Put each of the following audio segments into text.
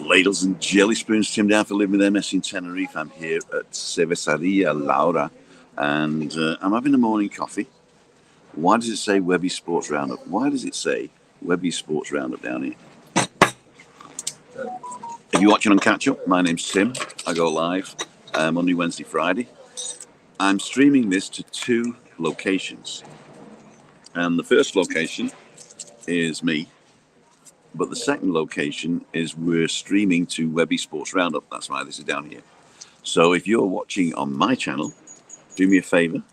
Ladles and jelly spoons, Tim down for living with MS in Tenerife. I'm here at Cervezaria Laura, and I'm having a morning coffee. Why does it say Webby Sports Roundup? Why does it say Webby Sports Roundup down here? If you're watching on Catch Up, my name's Tim. I go live Monday, Wednesday, Friday. I'm streaming this to 2 locations. And the first location is me. But the second location is we're streaming to Webby Sports Roundup. That's why this is down here. So if you're watching on my channel, do me a favor,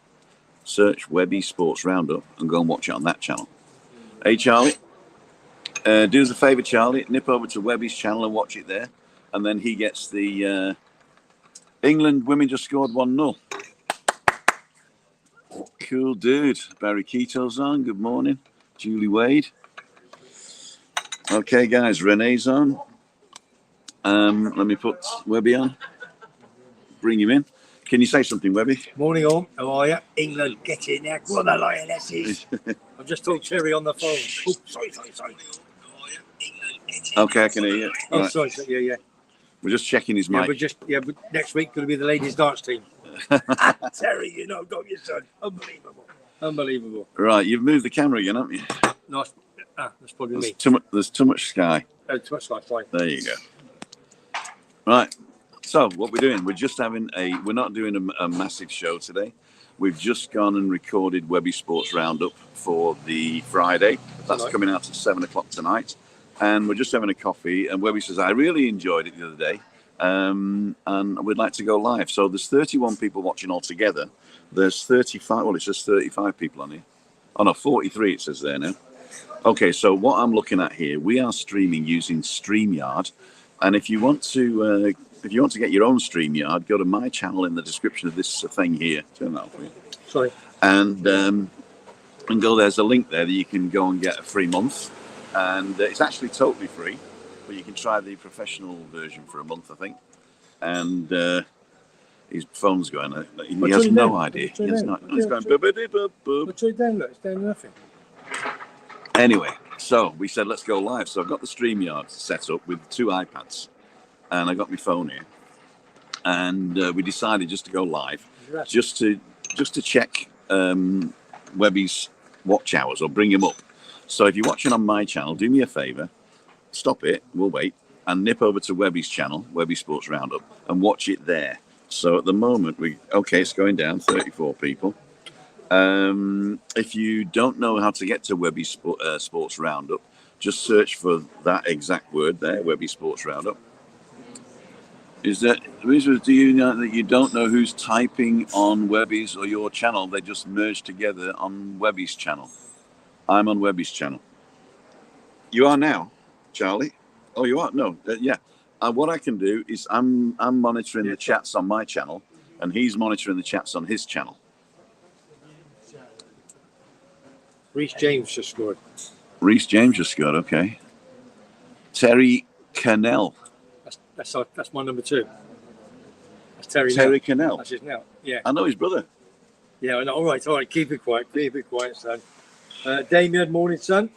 search Webby Sports Roundup and go and watch it on that channel. Hey, Charlie, do us a favor, Charlie, nip over to Webby's channel and watch it there. And then he gets the England women just scored 1-0. Cool dude. Barry Keto's on. Good morning. Julie Wade. Okay, guys, Renee's on. Let me put Webby on. Bring him in. Can you say something, Webby? Morning, all. How are you? England, get in there. What the Lionesses. I've just told Terry on the phone. Oh, sorry. Okay, I can hear you. Oh, right. Sorry. Yeah. We're just checking his mic. But next week going to be the ladies' darts team. Terry, you know, don't you, son? Unbelievable. Right, you've moved the camera again, haven't you? Nice. That's probably me. There's too much sky. Too much sky, fine. There you go. Right. So what we're doing, we're not doing a massive show today. We've just gone and recorded Webby Sports Roundup for the Friday. That's coming out at 7 o'clock tonight. And we're just having a coffee. And Webby says, I really enjoyed it the other day. And we'd like to go live. So there's 31 people watching altogether. There's 35, well, it says 35 people on here. Oh no, 43 it says there now. Okay, so what I'm looking at here, we are streaming using StreamYard. And if you want to get your own StreamYard, go to my channel in the description of this thing here. Turn that off for you. Sorry. And go, there's a link there that you can go and get a free month. And it's actually totally free, but you can try the professional version for a month, I think. And his phone's going, he has no idea. He has not, he's going, What's it down? Look, it's down to nothing. Anyway, so we said, let's go live. So I've got the StreamYard set up with 2 iPads. And I got my phone here, and we decided just to go live, just to check Webby's watch hours or bring him up. So if you're watching on my channel, do me a favor, stop it, we'll wait, and nip over to Webby's channel, Webby Sports Roundup, and watch it there. So at the moment, it's going down, 34 people. If you don't know how to get to Webby Sports Roundup, just search for that exact word there, Webby Sports Roundup. Do you know that you don't know who's typing on Webby's or your channel? They just merged together on Webby's channel. I'm on Webby's channel. You are now, Charlie? Oh, you are? No, yeah. What I can do is I'm monitoring the chats on my channel, and he's monitoring the chats on his channel. Reece James just scored. Reece James just scored, okay. Terry Cannell. That's my number 2. That's Terry. Terry Cannell. That's his now. Yeah. I know his brother. Yeah. I know. All right. Keep it quiet, son. Damien, morning, son.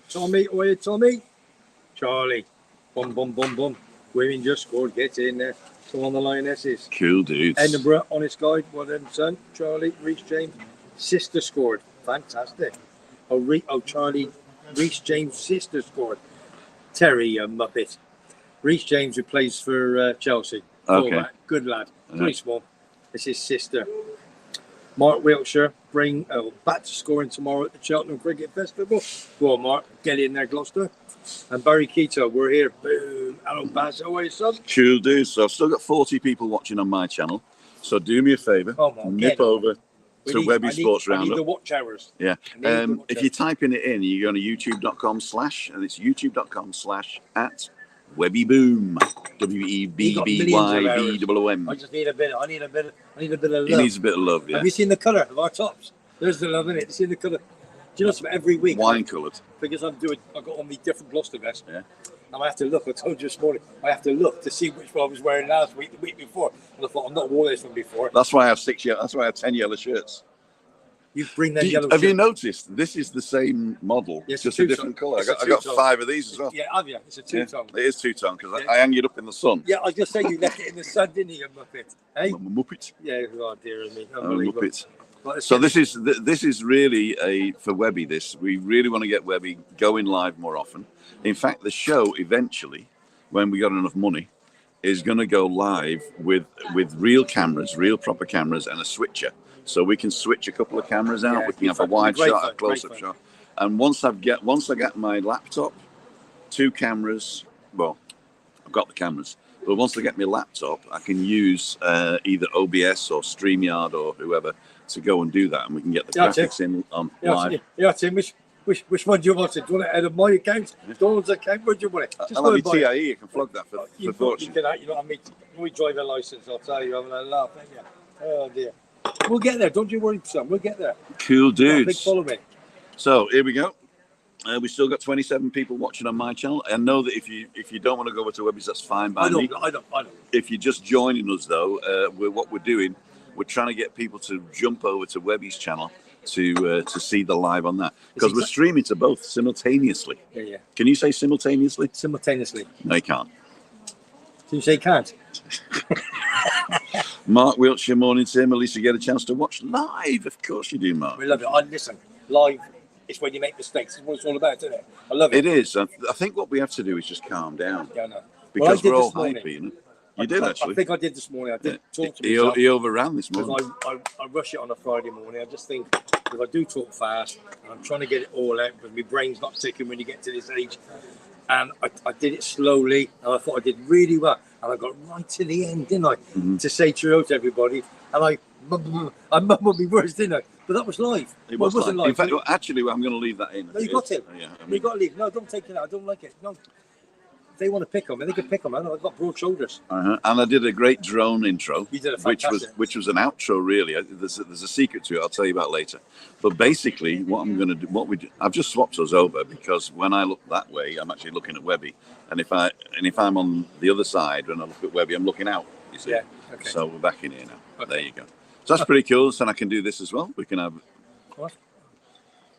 Tommy, Tommy. Charlie. Boom. Women just scored. Get in there. Still on the Lionesses. Cool dudes. Edinburgh, honest guy. Well done, son. Charlie, Reece James. Sister scored. Fantastic. Charlie, Reece James' sister scored. Terry, you muppet. Reece James, who plays for Chelsea. Okay. Good lad. Pretty small. It's his sister. Mark Wiltshire, back to scoring tomorrow at the Cheltenham Cricket Festival. Go on, Mark. Get in there, Gloucester. And Barry Keto, we're here. Boom. Hello, Baz. How are you, son? Cool, dude. So I've still got 40 people watching on my channel. So do me a favour. Nip over to Webby Sports Roundup. I need the watch hours. Yeah. If you're typing it in, you go to youtube.com/ and it's youtube.com/ @WebbyBoom. WEBBYBOOM. I just need a bit of love. He needs a bit of love, yeah. Have you seen the colour of our tops? There's the love in it. You see the colour? Do you know something? Every week, wine coloured. Because I've got on the different Gloucester vest. Yeah. And I have to look. I told you this morning. I have to look to see which one I was wearing last week, the week before. And I thought I've not worn this one before. That's why I have 6 yellow. That's why I have 10 yellow shirts. You bring them yellow. Have you noticed? This is the same model, Yes, just a different colour. I got two-tone. 5 of these as well. Yeah, have you? It's a two-tone. It is two-tone because I hang it up in the sun. Yeah, I was just saying you left it in the sun, didn't you, you Muppet? Hey? I'm a Muppet. Yeah, oh dear me. I'm a Unbelievable. Muppet. Right, So this is really for Webby. We really want to get Webby going live more often. In fact, the show eventually, when we got enough money, is going to go live with real cameras, real proper cameras, and a switcher. So we can switch a couple of cameras out. Yeah, we can have a wide shot, a close-up shot. And once I get my laptop, 2 cameras. Well, I've got the cameras, but once I get my laptop, I can use either OBS or StreamYard or whoever to go and do that, and we can get the graphics in on live. Yeah, Tim. Which one do you want it? Do you want it out of my account? Dawn's account? Where do you want it? I'll have your TIE. You can flog that for fortune. You know what I mean? We drive a license. I'll tell you, having a laugh. Oh dear. We'll get there. Don't you worry, son. We'll get there. Cool dudes. Big following. So here we go. We still got 27 people watching on my channel. I know that if you don't want to go over to Webby's, that's fine by me. I don't. If you're just joining us though, what we're doing, we're trying to get people to jump over to Webby's channel to see the live on that, because we're streaming to both simultaneously. Yeah. Can you say simultaneously? Simultaneously. No, you can't. So you say can't? Mark Wiltshire, morning, Tim. At least you get a chance to watch live. Of course you do, Mark. We love it. Listen, live. It's when you make mistakes. It's what it's all about, isn't it? I love it. It is. I think what we have to do is just calm down. Yeah, I know. Because we're all hyper, you know. You did actually. I think I did this morning. I did talk to myself. He overran this morning. Because I rush it on a Friday morning. I just think, because I do talk fast, and I'm trying to get it all out, because my brain's not ticking when you get to this age. And I did it slowly, and I thought I did really well. And I got right to the end, didn't I? Mm-hmm. To say cheerio to everybody. And I mumbled my words, didn't I? But that was live. It wasn't live. In fact, actually, I'm going to leave that in. No, you got it. Yeah, you got to leave. No, don't take it out. I don't like it. No. If they want to pick them, they can pick them. I've got broad shoulders. And I did a great drone intro, you did which was an outro, really. There's a secret to it. I'll tell you about later. But basically, what I'm going to do, I've just swapped us over, because when I look that way, I'm actually looking at Webby, and if I'm on the other side and I look at Webby, I'm looking out. You see? Yeah. Okay. So we're back in here now. Okay. There you go. So that's pretty cool. So I can do this as well. We can have. What?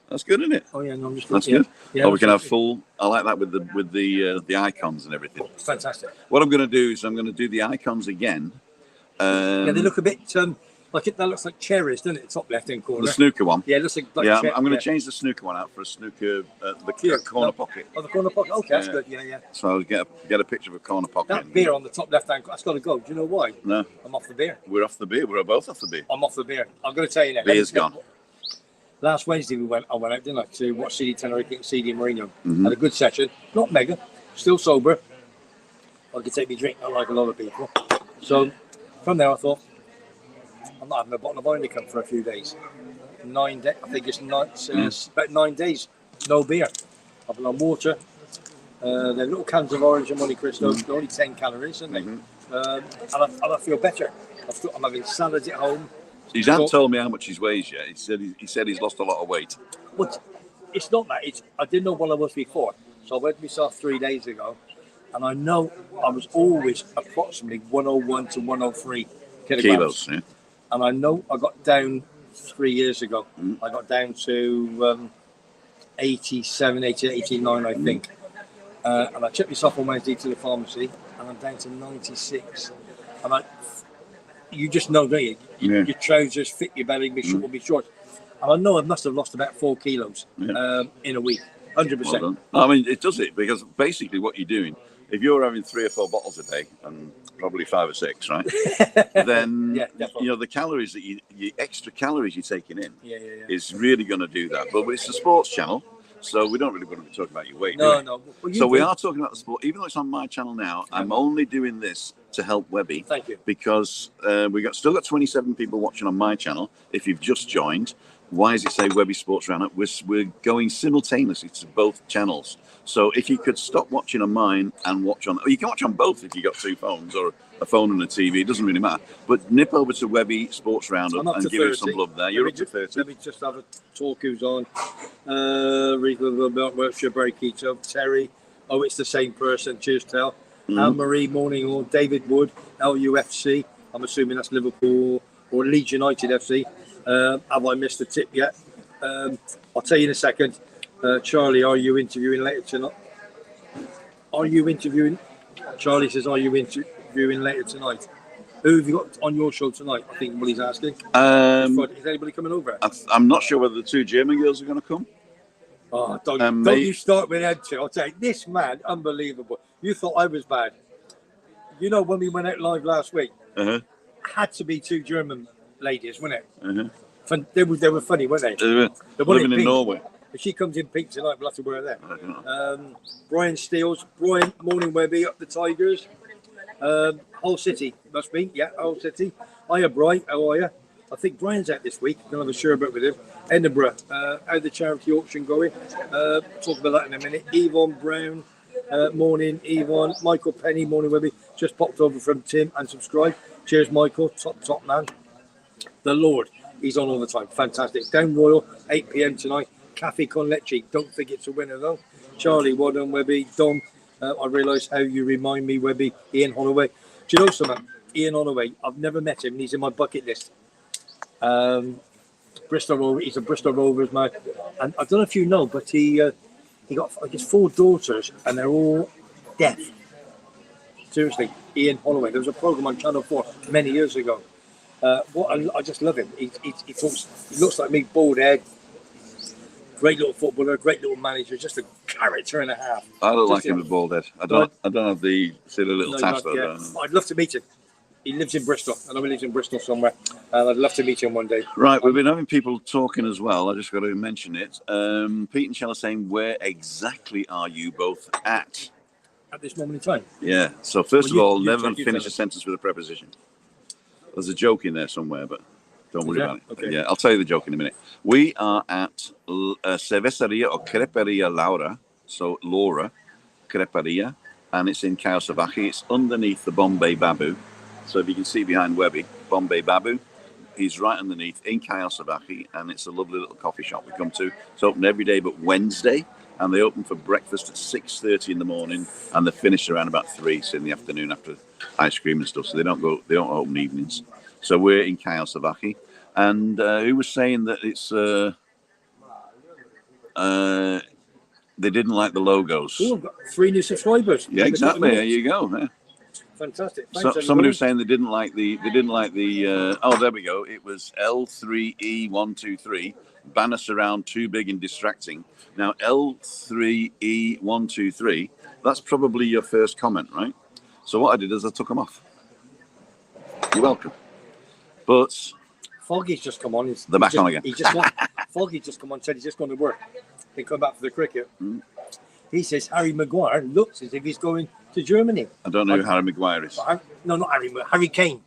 That's good, isn't it? Oh yeah, no, I'm just. That's good. Yeah, we can have full. I like that with the icons and everything. It's fantastic. What I'm going to do is I'm going to do the icons again. Yeah, they look a bit that looks like cherries, doesn't it? Top left-hand corner. The snooker one. Yeah, it looks like. I'm going to change the snooker one out for a snooker, the corner pocket. Oh, the corner pocket. Okay, that's good. Yeah. So I'll get a picture of a corner pocket. That beer on the top left-hand corner, that's got to go. Do you know why? No. I'm off the beer. We're off the beer. We're both off the beer. I'm off the beer. I'm going to tell you now. Beer's gone. Last Wednesday I went out, didn't I, to watch CD Tenerife and CD Marino. Had a good session. Not mega. Still sober. I could take me drink, not like a lot of people. So from there I thought, I'm not having a bottle of Heineken for a few days. 9 days. I think it's about 9 days. No beer. I've been on water. They're little cans of orange and Monte Cristo. They're only 10 calories, aren't they? And I feel better. I'm having salads at home. He's not told me how much he weighs yet. He said he's lost a lot of weight. But it's not that. I didn't know what I was before. So I weighed myself 3 days ago, and I know I was always approximately 101 to 103 kilograms. Yeah. And I know I got down 3 years ago. I got down to 87, 88, 89, I think. And I took myself on Wednesday to the pharmacy, and I'm down to 96. And you just know, don't you? Your trousers fit your belly, be short, be short. And I know I must have lost about 4 kilos in a week, 100%. Well done. I mean, it does it, because basically what you're doing, if you're having 3 or 4 bottles a day, and probably 5 or 6, right? Then the calories that the extra calories you're taking in is really going to do that. But it's a sports channel, so we don't really want to be talking about your weight. No. Well, so we are talking about the sport, even though it's on my channel now. I'm only doing this to help Webby. Thank you. Because still got 27 people watching on my channel. If you've just joined, why does it say Webby Sports Roundup? We're going simultaneously to both channels. So if you could stop watching on mine and watch on, you can watch on both if you got 2 phones or a phone and a TV. It doesn't really matter. But nip over to Webby Sports Roundup and give him some love there. You're up to 30. Let me just have a talk who's on. Rico Wiltshire, Barry Keto, Terry. Oh, it's the same person. Cheers, Tel. Anne-Marie, Morning All, David Wood, LUFC. I'm assuming that's Liverpool or Leeds United FC. Have I missed a tip yet? I'll tell you in a second. Charlie, are you interviewing later tonight? Are you interviewing? Charlie says, are you interviewing later tonight? Who have you got on your show tonight? I think what he's asking. Is anybody coming over? I'm not sure whether the two German girls are going to come. Oh, don't you start with them two. I'll tell you, this man, unbelievable. You thought I was bad. You know, when we went out live last week, had to be two German ladies, wasn't it? They were funny, weren't they? They were living in Norway. If she comes in pink tonight, we'll have to wear her there. Brian Steels. Brian, morning Webby, up the Tigers. Whole City, must be. Yeah, Whole City. Hiya, Brian. How are you? I think Brian's out this week. Gonna have a sherbet with him. Edinburgh. How's the charity auction going? Talk about that in a minute. Yvonne Brown. Morning, Yvonne. Michael Penny, morning Webby. Just popped over from Tim and subscribe. Cheers, Michael. Top man. The Lord. He's on all the time. Fantastic. Down Royal, 8 p.m. tonight. Cafe con leche. Don't think it's a winner, though. Charlie, well done, Webby. Dom, I realise how you remind me, Webby. Ian Holloway. Do you know something? Ian Holloway, I've never met him, and he's in my bucket list. Bristol Rovers. He's a Bristol Rovers man. And I don't know if you know, but he got, I guess, 4 daughters, and they're all deaf. Seriously, Ian Holloway. There was a programme on Channel 4 many years ago. I just love him. He looks like me, bald head. Great little footballer, great little manager, just a character and a half. I don't like him with bald head. I don't have the silly little tash though. I'd love to meet him. He lives in Bristol. I know he lives in Bristol somewhere. I'd love to meet him one day. Right, we've been having people talking as well. I just got to mention it. Pete and Shell are saying, where exactly are you both at? At this moment in time? Yeah. So first of all, never finish a sentence with a preposition. There's a joke in there somewhere, but don't worry about it. Okay. Yeah, I'll tell you the joke in a minute. We are at Cervezaria or Creperia Laura, so Laura Creperia, and it's in Kawasaki. It's underneath the Bombay Babu. So if you can see behind Webby, Bombay Babu, he's right underneath in Kawasaki, and it's a lovely little coffee shop we come to. It's open every day but Wednesday, and they open for breakfast at 6:30 in the morning, and they finish around about 3 in the afternoon after ice cream and stuff. So they don't open evenings. So we're in Kawasaki, and who was saying that it's they didn't like the logos. Oh, I've got 3 new subscribers. Yeah, exactly. There you go. Yeah. Fantastic. Thanks, somebody was saying they didn't like the oh, there we go. It was L3E123, banner surround too big and distracting. Now L3E123, that's probably your first comment, right? So what I did is I took them off. You're welcome. But Foggy's just come on. They're back on again. Foggy's just come on and said he's just going to work. He come back for the cricket. He says Harry Maguire looks as if he's going to Germany. I don't know who Harry Maguire is. No, not Harry. Harry Kane.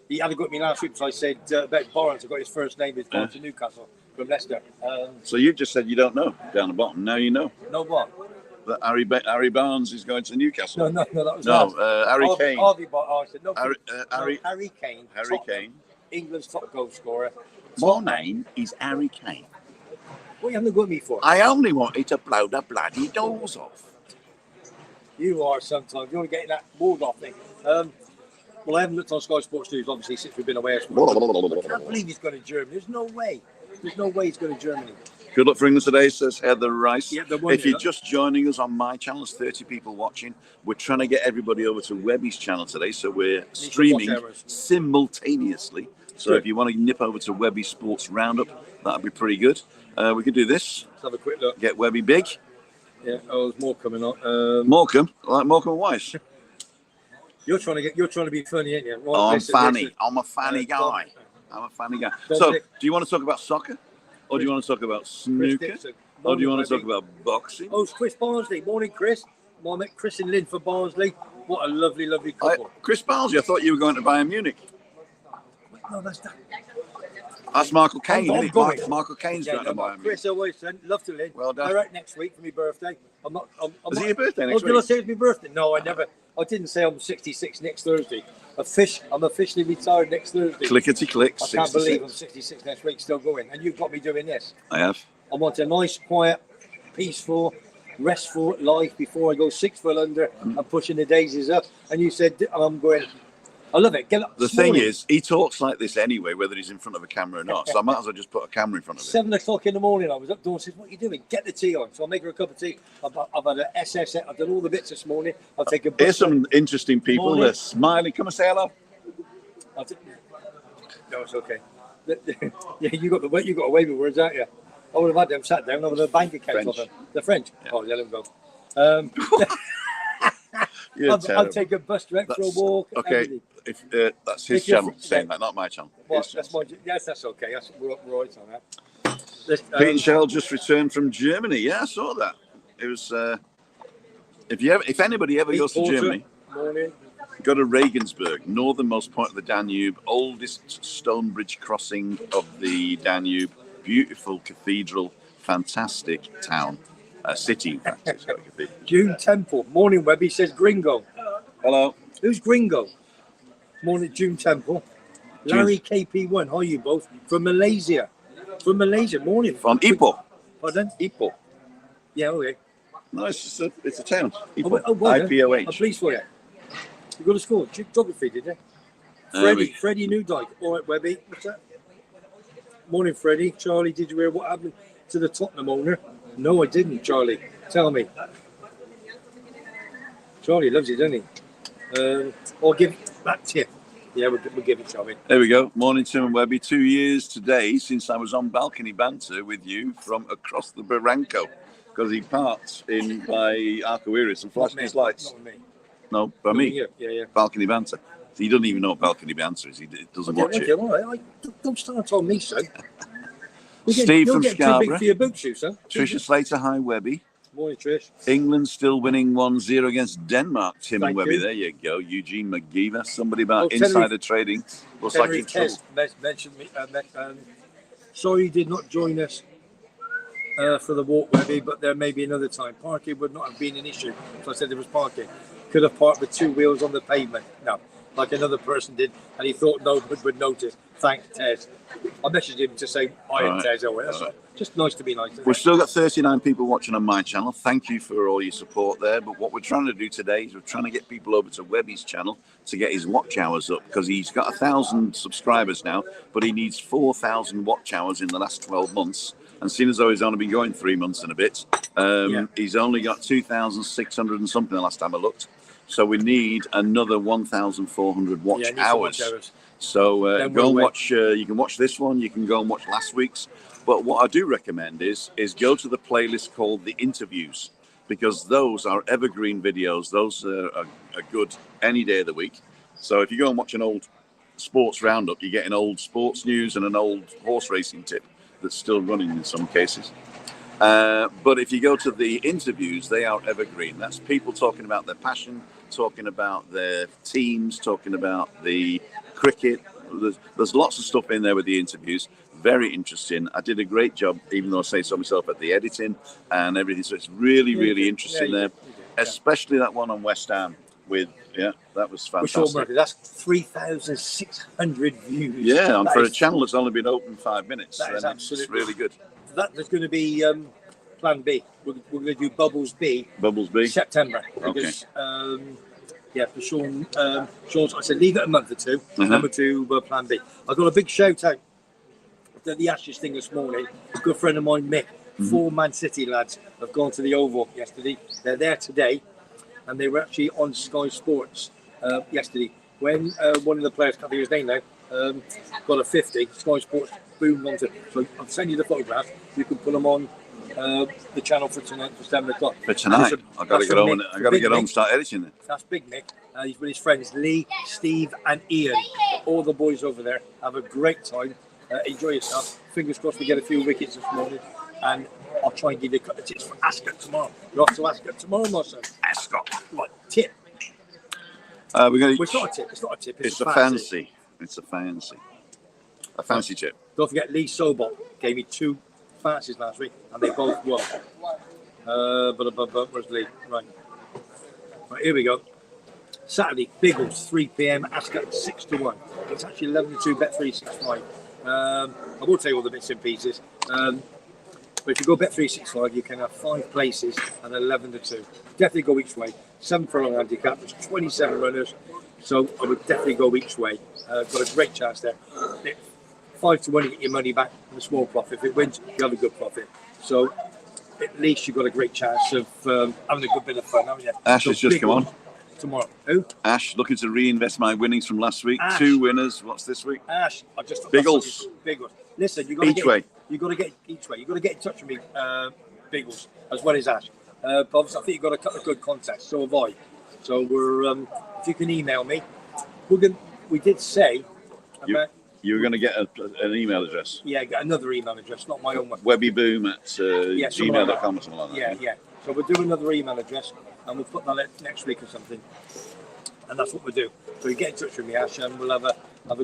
He had a go at me last week because I said about Barnes. I got his first name. He's gone to Newcastle from Leicester. So you just said you don't know down the bottom. Now you know. No what? That Harry Barnes is going to Newcastle. No, that was Harry Kane. Harvey Barnes. I said no. Harry Kane. Harry Kane. England's top goal scorer. My name is Harry Kane. What are you having to go at me for? I only wanted to blow the bloody doors off. You are sometimes. You're getting that walled off thing. Well, I haven't looked on Sky Sports News, obviously, since we've been away. I can't believe he's going to Germany. There's no way. There's no way he's going to Germany. Good luck for England today, says Heather Rice. Yeah, if you're just joining us on my channel, there's 30 people watching. We're trying to get everybody over to Webby's channel today, so we're streaming simultaneously. So if you want to nip over to Webby Sports Roundup, that'd be pretty good. We could do this. Let's have a quick look. Get Webby big. Yeah. Oh, there's more coming on. Morecambe, like Morecambe and Weiss. You're trying to be funny, ain't you? Right, I'm funny. I'm a funny guy. I'm a funny guy. So, do you want to talk about soccer, or do you want to talk about snooker, or do you want to talk about boxing? Oh, it's Chris Barnsley. Morning, Chris. I met Chris and Lynn for Barnsley. What a lovely, lovely couple. Chris Barnsley. I thought you were going to Bayern Munich. No, that's that. That's Michael Caine, isn't it? Michael Caine's going to Bayern Munich. Chris always said, love to Lynn. Well done. I'm out next week for my birthday. Is it your birthday next week? Did I say it's my birthday? No, I didn't say I'm 66 next Thursday. I'm officially retired next Thursday. Clickety click. I can't believe I'm 66 next week, still going. And you've got me doing this. I have. I want a nice, quiet, peaceful, restful life before I go 6 foot under and pushing the daisies up. And you said, I'm going, I love it. Get up. The thing is, he talks like this anyway, whether he's in front of a camera or not. So I might as well just put a camera in front of him. 7 o'clock in the morning, I was up doors. Says, "What are you doing? Get the tea on." So I'll make her a cup of tea. I've had an SS. I've done all the bits this morning. I'll take a. Here's some interesting people. They're smiling. Come and say hello. No, it's okay. Yeah, you got away with words, aren't you? I would have had them sat down. I would have a bank account of them. The French. Yeah. Oh, let them go. I'll take a bus direct for a walk. Okay, if that's his channel saying that, not my channel. Well, that's my. Yes, that's okay. We're all right on that. Pete and Shell just returned from Germany. Yeah, I saw that. It was. If anybody ever goes to Germany, go to Regensburg, northernmost point of the Danube, oldest stone bridge crossing of the Danube, beautiful cathedral, fantastic town, city. In fact, it's got a cathedral. June Temple, morning. Webby says Gringo. Hello. Who's Gringo? Morning, June Temple. Larry KP1. How are you both? From Malaysia. Morning. From Ipoh. Pardon? Ipoh. Yeah, okay. No, it's a town. Ipoh. Well, IPOH. I'm pleased for you. You go to school? Geography, did you? Freddie Newdyke. All right, Webby. What's that? Morning, Freddie. Charlie, did you hear what happened to the Tottenham owner? No, I didn't, Charlie. Tell me. Charlie loves it, doesn't he? I'll give it back to you. Yeah, we'll give it, Charlie. There we go. Morning, Tim and Webby. 2 years today since I was on balcony banter with you from across the Barranco, because he parked in by Arcoiris and flashed his lights. Not with me. No, by me. Yeah. Balcony banter. He doesn't even know what balcony banter is. He doesn't watch it. All right. Don't start on me, son. Steve from Scarborough. Too big for your boot shoe, son. Trisha Slater, hi, Webby. Morning, Trish. England still winning 1-0 against Denmark. Tim and Webby, you. there you go. Eugene McGeever. Somebody about insider trading. Looks like in trouble. Mentioned me. Sorry you did not join us for the walk, Webby, but there may be another time. Parking would not have been an issue. So I said there was parking. Could have parked with 2 wheels on the pavement. No, like another person did, and he thought nobody would notice. Thanks, Tez. I messaged him to say I am Tez. That's right. Just nice to be nice. We've still got 39 people watching on my channel. Thank you for all your support there. But what we're trying to do today is we're trying to get people over to Webby's channel to get his watch hours up, because he's got 1,000 subscribers now, but he needs 4,000 watch hours in the last 12 months. And seeing as though he's only been going 3 months and a bit, he's only got 2,600 and something the last time I looked. So we need another 1,400 watch hours. So go and watch. You can watch this one. You can go and watch last week's. But what I do recommend is go to the playlist called The Interviews, because those are evergreen videos. Those are good any day of the week. So if you go and watch an old sports roundup, you get an old sports news and an old horse racing tip that's still running in some cases. But if you go to the interviews, they are evergreen. That's people talking about their passion, talking about their teams, talking about the cricket. There's lots of stuff in there with the interviews. Very interesting. I did a great job, even though I say so myself, at the editing and everything. So it's really, really interesting there. Especially that one on West Ham with, that was fantastic. That's 3,600 views. Yeah, and for a channel that's only been open 5 minutes. That is absolutely it's really good. There's going to be Plan B. We're going to do Bubbles B. Bubbles B? September. Because, for Sean, I said leave it a month or two, and then we'll do Plan B. I got a big shout out to the Ashes thing this morning. A good friend of mine, Mick, 4 Man City lads, have gone to the Oval yesterday. They're there today, and they were actually on Sky Sports yesterday. When one of the players, can't think of his name now, got a 50, Sky Sports boomed onto. So I'll send you the photograph. You can put them on the channel for tonight for 7 o'clock. For tonight, I've got to get home. I got to get home and start editing it. That's Big Nick. He's with his friends Lee, Steve, and Ian. All the boys over there. Have a great time. Enjoy yourself. Fingers crossed we get a few wickets this morning, and I'll try and give you a couple of tips for Ascot tomorrow. You're off to Ascot tomorrow, my son. Ascot. Right, tip. It's not a tip. It's not a tip. It's a fancy. It's a fancy. A fancy tip. Don't forget, Lee Sobot gave me 2 fancies last week, and they both won. Where's Lee? Right, here we go. Saturday, Biggles, 3 p.m. Ascot 6-1. It's actually 11-2. Bet365. I will tell you all the bits and pieces. But if you go Bet365, you can have 5 places and 11-2. Definitely go each way. 7 furlong handicap. There's 27 runners. So I would definitely go each way. Got a great chance there. 5 to 1, you get your money back from a small profit. If it wins, you have a good profit. So at least you've got a great chance of having a good bit of fun, haven't you? Ash So has just come on. Tomorrow. Who? Ash, looking to reinvest my winnings from last week. Ash. 2 winners. What's this week? Ash, I just Biggles. Biggles. Listen, you got to Each way. You got to get each way. You got to get in touch with me, Biggles, as well as Ash. But obviously, I think you've got a couple of good contacts. So have I. So we're if you can email me, we did say about. You were going to get an email address. Yeah, get another email address, not my own one. Webbyboom at gmail.com or something like that. Yeah. So we'll do another email address and we'll put that next week or something. And that's what we'll do. So you get in touch with me, Ash, and we'll have a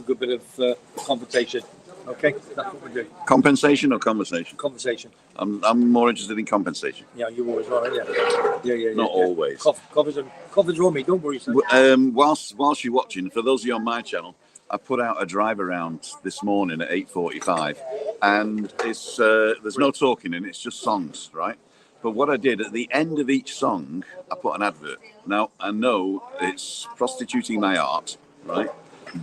good bit of conversation. Okay, that's what we'll do. Compensation or conversation? Conversation. I'm more interested in compensation. Yeah, you always are, aren't you? Yeah. Not always. Covers on me. Don't worry, son. Whilst you're watching, for those of you on my channel, I put out a drive around this morning at 8:45, and it's there's no talking in it, it's just songs, right? But what I did at the end of each song, I put an advert. Now I know it's prostituting my art, right?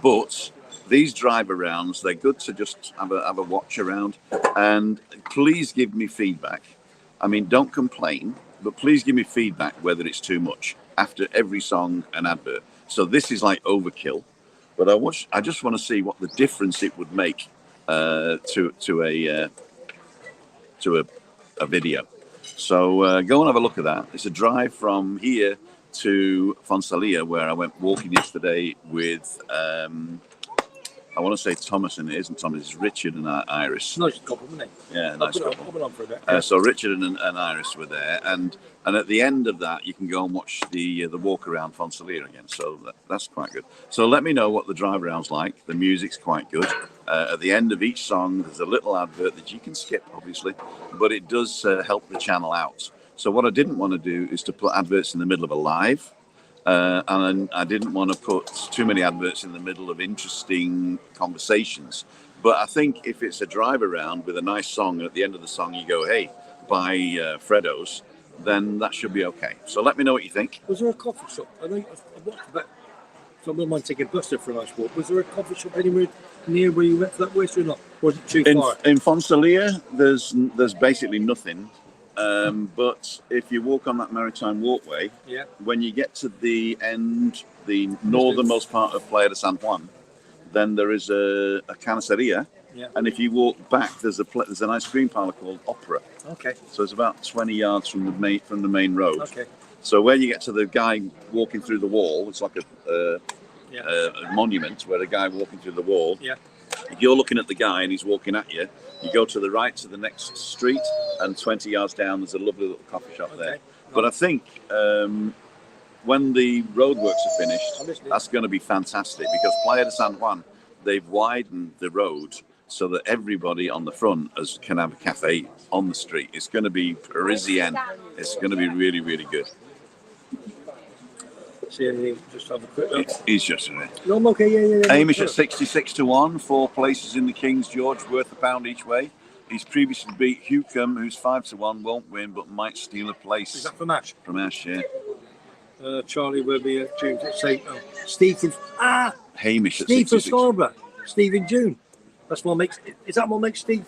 But these drive arounds, they're good to just have a watch around, and please give me feedback. I mean, don't complain, but please give me feedback whether it's too much. After every song, an advert. So this is like overkill. But I just want to see what the difference it would make to a video. So go and have a look at that. It's a drive from here to Fonsalia, where I went walking yesterday with I want to say Thomas, and it isn't Thomas. It's Richard and Iris. Nice couple, isn't it? Yeah, nice couple. I'll put on for a bit. So Richard and Iris were there, and at the end of that, you can go and watch the walk around Fonsalia again. So that's quite good. So let me know what the drive around's like. The music's quite good. At the end of each song, there's a little advert that you can skip, obviously, but it does help the channel out. So what I didn't want to do is to put adverts in the middle of a live. And I didn't want to put too many adverts in the middle of interesting conversations. But I think if it's a drive around with a nice song, and at the end of the song you go, hey, buy Freddo's, then that should be okay. So let me know what you think. Was there a coffee shop? I watched about. So I wouldn't mind taking Buster for a nice walk. Was there a coffee shop anywhere near where you went for that waste or not? Or was it too far? In Fonsalia, there's basically nothing. But if you walk on that maritime walkway, when you get to the end, the northernmost part of Playa de San Juan, then there is a carniceria. Yeah. And if you walk back, there's an ice cream parlor called Opera. Okay. So it's about 20 yards from the main road. Okay. So when you get to the guy walking through the wall, it's like a monument where the guy walking through the wall. Yeah. If you're looking at the guy and he's walking at you, you go to the right to the next street, and 20 yards down there's a lovely little coffee shop there. But I think when the roadworks are finished, that's going to be fantastic, because Playa de San Juan, they've widened the road so that everybody on the front can have a cafe on the street. It's going to be Parisian. It's going to be really, really good. See anything? Just have a quick look. He's just in it. No, I'm okay. Yeah. Hamish at 66 to 1, 4 places in the King's George, worth £1 each way. He's previously beat Hucombe, who's 5 to 1, won't win, but might steal a place. Is that from Ash? From Ash, yeah. Charlie will be at June. Stephen. Hamish at Steve 66. from Scarborough. Steve in June. That's what makes. Is that what makes Steve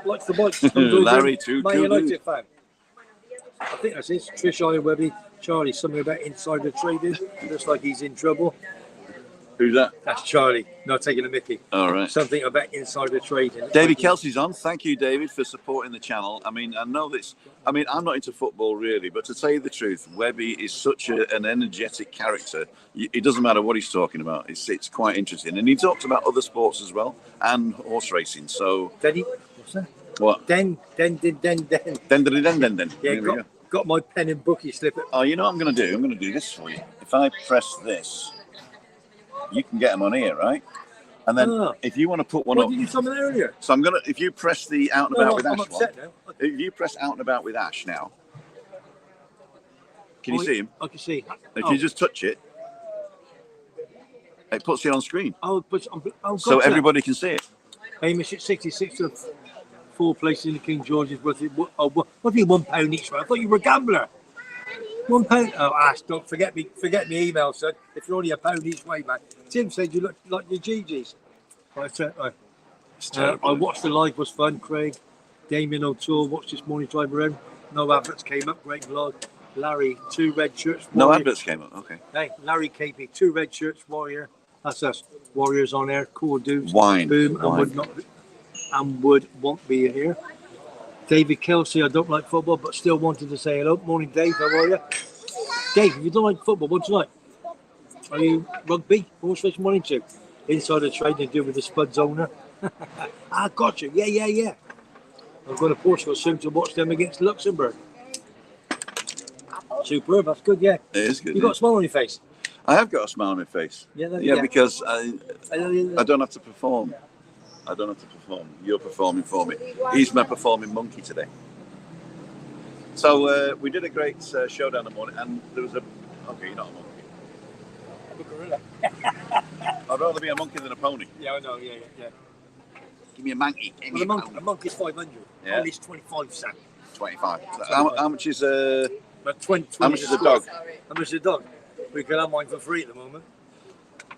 likes the bikes? Larry too. Man United fan. I think that's it. Trish, Iron Webby, Charlie. Something about insider trading. Looks like he's in trouble. Who's that? That's Charlie. Not taking a mickey. All right. Something about insider trading. David Kelsey's on. Thank you, David, for supporting the channel. I mean, I know this. I mean, I'm not into football really, but to tell you the truth, Webby is such an energetic character. It doesn't matter what he's talking about. It's quite interesting, and he talks about other sports as well and horse racing. So. Denny, what's that? What? Den. Yeah, got my pen and bookie slipper. Oh, you know what I'm going to do? I'm going to do this for you. If I press this, you can get them on here, right? And then if you want to put one up. Did you summon earlier? So I'm going to, if you press the Out and About with Ash I'm upset one. now. If you press Out and About with Ash now. Can you see him? I can see. If you just touch it, it puts it on screen. So everybody can see it. Hamish at 66 of 4 places in the King George's worth. What do you £1 each way? I thought you were a gambler. £1. Oh, Ash, don't forget me email, son. If you're only £1 each way, man. Tim said you look like your GGs. Right. It's terrible. I watched the live, was fun. Craig, Damien O'Toole watched this morning drive around. No adverts came up. Great vlog. Larry, 2 red shirts. No Warrior. adverts came up. Okay. Hey, Larry KP, 2 red shirts. Warrior. That's us. Warriors on air. Cool dudes. Wine. Boom. Wine. And would won't be here. David Kelsey, I don't like football, but still wanted to say hello. Morning, Dave. How are you? Dave, if you don't like football, what do you like? Are you rugby? Horse race morning too? Insider trading to do with the Spuds owner. I got you. Yeah. I'm going to Portugal soon to watch them against Luxembourg. Superb. That's good. Yeah. It is good. You got a smile on your face. I have got a smile on my face. Yeah. Because I don't have to perform. You're performing for me. He's my performing monkey today. So we did a great show down the morning, and there was a. Okay, you're not a monkey. I'm a gorilla. I'd rather be a monkey than a pony. Yeah, I know. Yeah. Give me a monkey. Give me Well, a pony. a monkey's 500. Yeah. At least 25 cents. 25. How much is a? But 20 How much is a dog? How much is a dog? We can have mine for free at the moment.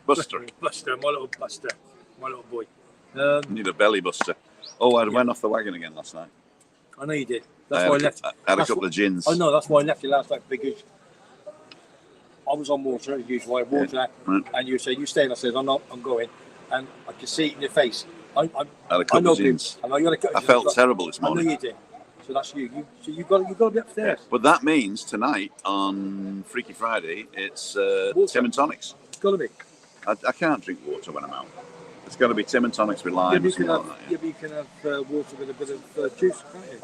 Buster. Buster, my little Buster, my little boy. Need a belly buster. Oh, I went off the wagon again last night. I know you did. That's why I left. I had a couple of gins. I know, that's why I left you last night, because I was on water, as usual. I water that, and you said, you stay, and I said, I'm not, I'm going. And I could see it in your face. I had a couple of gins. I felt terrible this morning. I know you did. So that's you. So you got to be upstairs. But that means tonight on Freaky Friday, it's Tim and Tonics. It's got to be. I can't drink water when I'm out. It's got to be Tim and Tonics with lime. But you can have water with a bit of juice, can't you?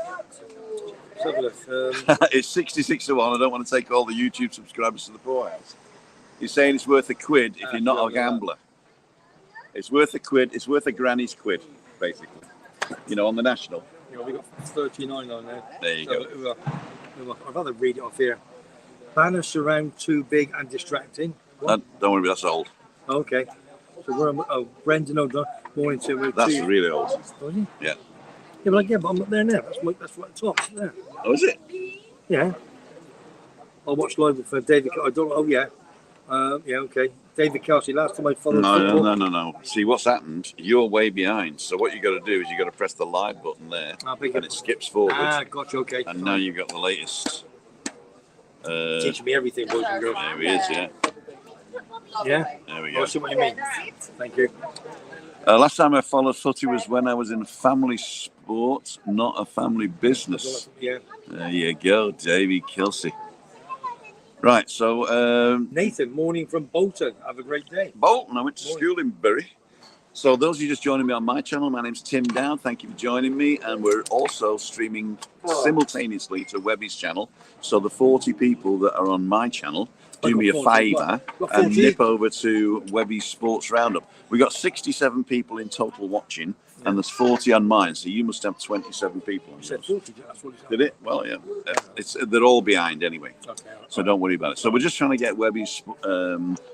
Let's have a look. It's 66 to 1. I don't want to take all the YouTube subscribers to the poorhouse. You're saying it's worth £1 if you're not a gambler. It's worth £1. It's worth a granny's quid, basically. You know, on the national. Yeah, we got 39 on there. There you go. I'd rather read it off here. Banners surround too big and distracting. Don't worry, that's old. Okay. So we're Brendan O'Donnell. Morning to That's really old. Was he? Yeah. Yeah, but I'm not there now. That's right at the top. There. Oh, is it? Yeah. I watched live for David. I don't. Oh yeah. Yeah. Okay. David Kelsey. Last time I followed. No. See, what's happened? You're way behind. So what you got to do is you got to press the live button there, and it skips forward. Gotcha. Okay. And now you've got the latest. Teaching me everything, boys and girls. There he is. Yeah. Yeah. There we go. I see what you mean. Thank you. Last time I followed footy was when I was in family sports, not a family business. Yeah. There you go, Davy Kelsey. Right, so Nathan, morning from Bolton. Have a great day. Bolton, I went to school in Bury. So those of you just joining me on my channel, my name's Tim Dowd. Thank you for joining me. And we're also streaming simultaneously to Webby's channel. So the 40 people that are on my channel, do me a favour and nip over to Webby's Sports Roundup. We got 67 people in total watching, and there's 40 on mine. So you must have 27 people. On yours. 40, that's what Did it? Well, yeah. They're all behind anyway. Okay. So don't worry about it. So we're just trying to get Webby's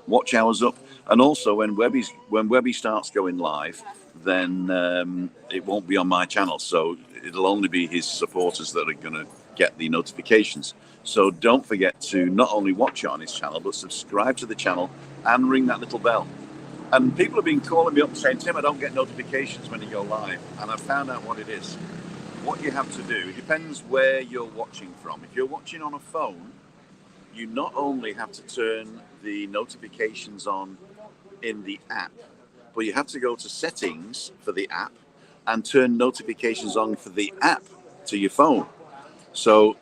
watch hours up, and also when Webby starts going live, then it won't be on my channel. So it'll only be his supporters that are going to get the notifications. So don't forget to not only watch it on his channel, but subscribe to the channel and ring that little bell. And people have been calling me up saying, Tim, I don't get notifications when you go live. And I've found out what it is. What you have to do, it depends where you're watching from. If you're watching on a phone, you not only have to turn the notifications on in the app, but you have to go to settings for the app and turn notifications on for the app to your phone. So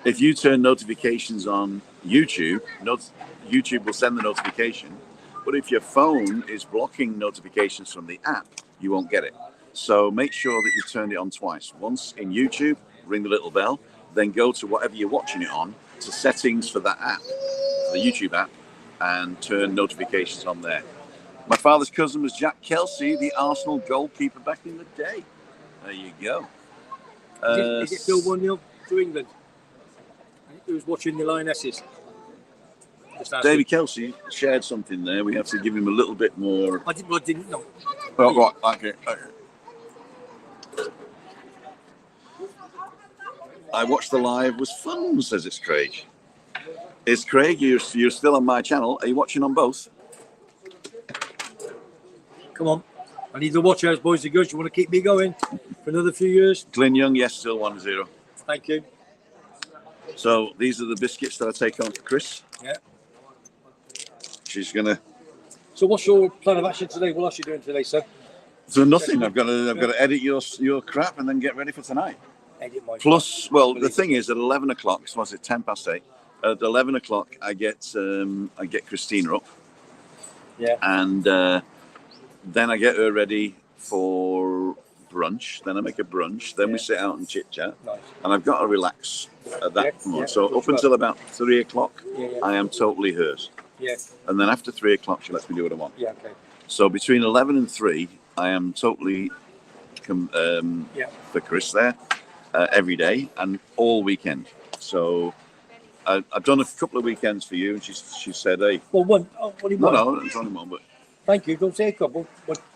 if you turn notifications on YouTube, YouTube will send the notification. But if your phone is blocking notifications from the app, you won't get it. So make sure that you turn it on twice. Once in YouTube, ring the little bell, then go to whatever you're watching it on, to settings for that app, the YouTube app, and turn notifications on there. My father's cousin was Jack Kelsey, the Arsenal goalkeeper back in the day. There you go. Is it still 1-0 to England? Who's watching the Lionesses? David Kelsey shared something there. We have to give him a little bit more. I didn't know. Oh, right, okay. I watched the live. Was fun, says it's Craig. It's Craig. You're still on my channel. Are you watching on both? Come on. I need the watch hours, boys and girls. You want to keep me going for another few years? Glenn Young, yes, still 1-0. Thank you. So these are the biscuits that I take on for Chris. Yeah. She's gonna. So what's your plan of action today? What else are you doing today, sir? So nothing. I've got to edit your crap and then get ready for tonight. Edit my Plus, well, the thing is, at 11 o'clock. So was it 8:10? At 11 o'clock, I get Christina up. Yeah. And then I get her ready for brunch. Then I make a brunch. Then we sit out and chit chat. Nice. And I've got to relax at that point. Yeah. So up until about 3 o'clock, Yeah. I am totally hers. Yeah. And then after 3 o'clock, she lets me do what I want. Yeah. Okay. So between 11 and 3, I am totally for Chris there every day and all weekend. So I've done a couple of weekends for you, and she said, "Hey, well, one. Oh, only one. No, it's only one, but." Thank you. Don't say a couple.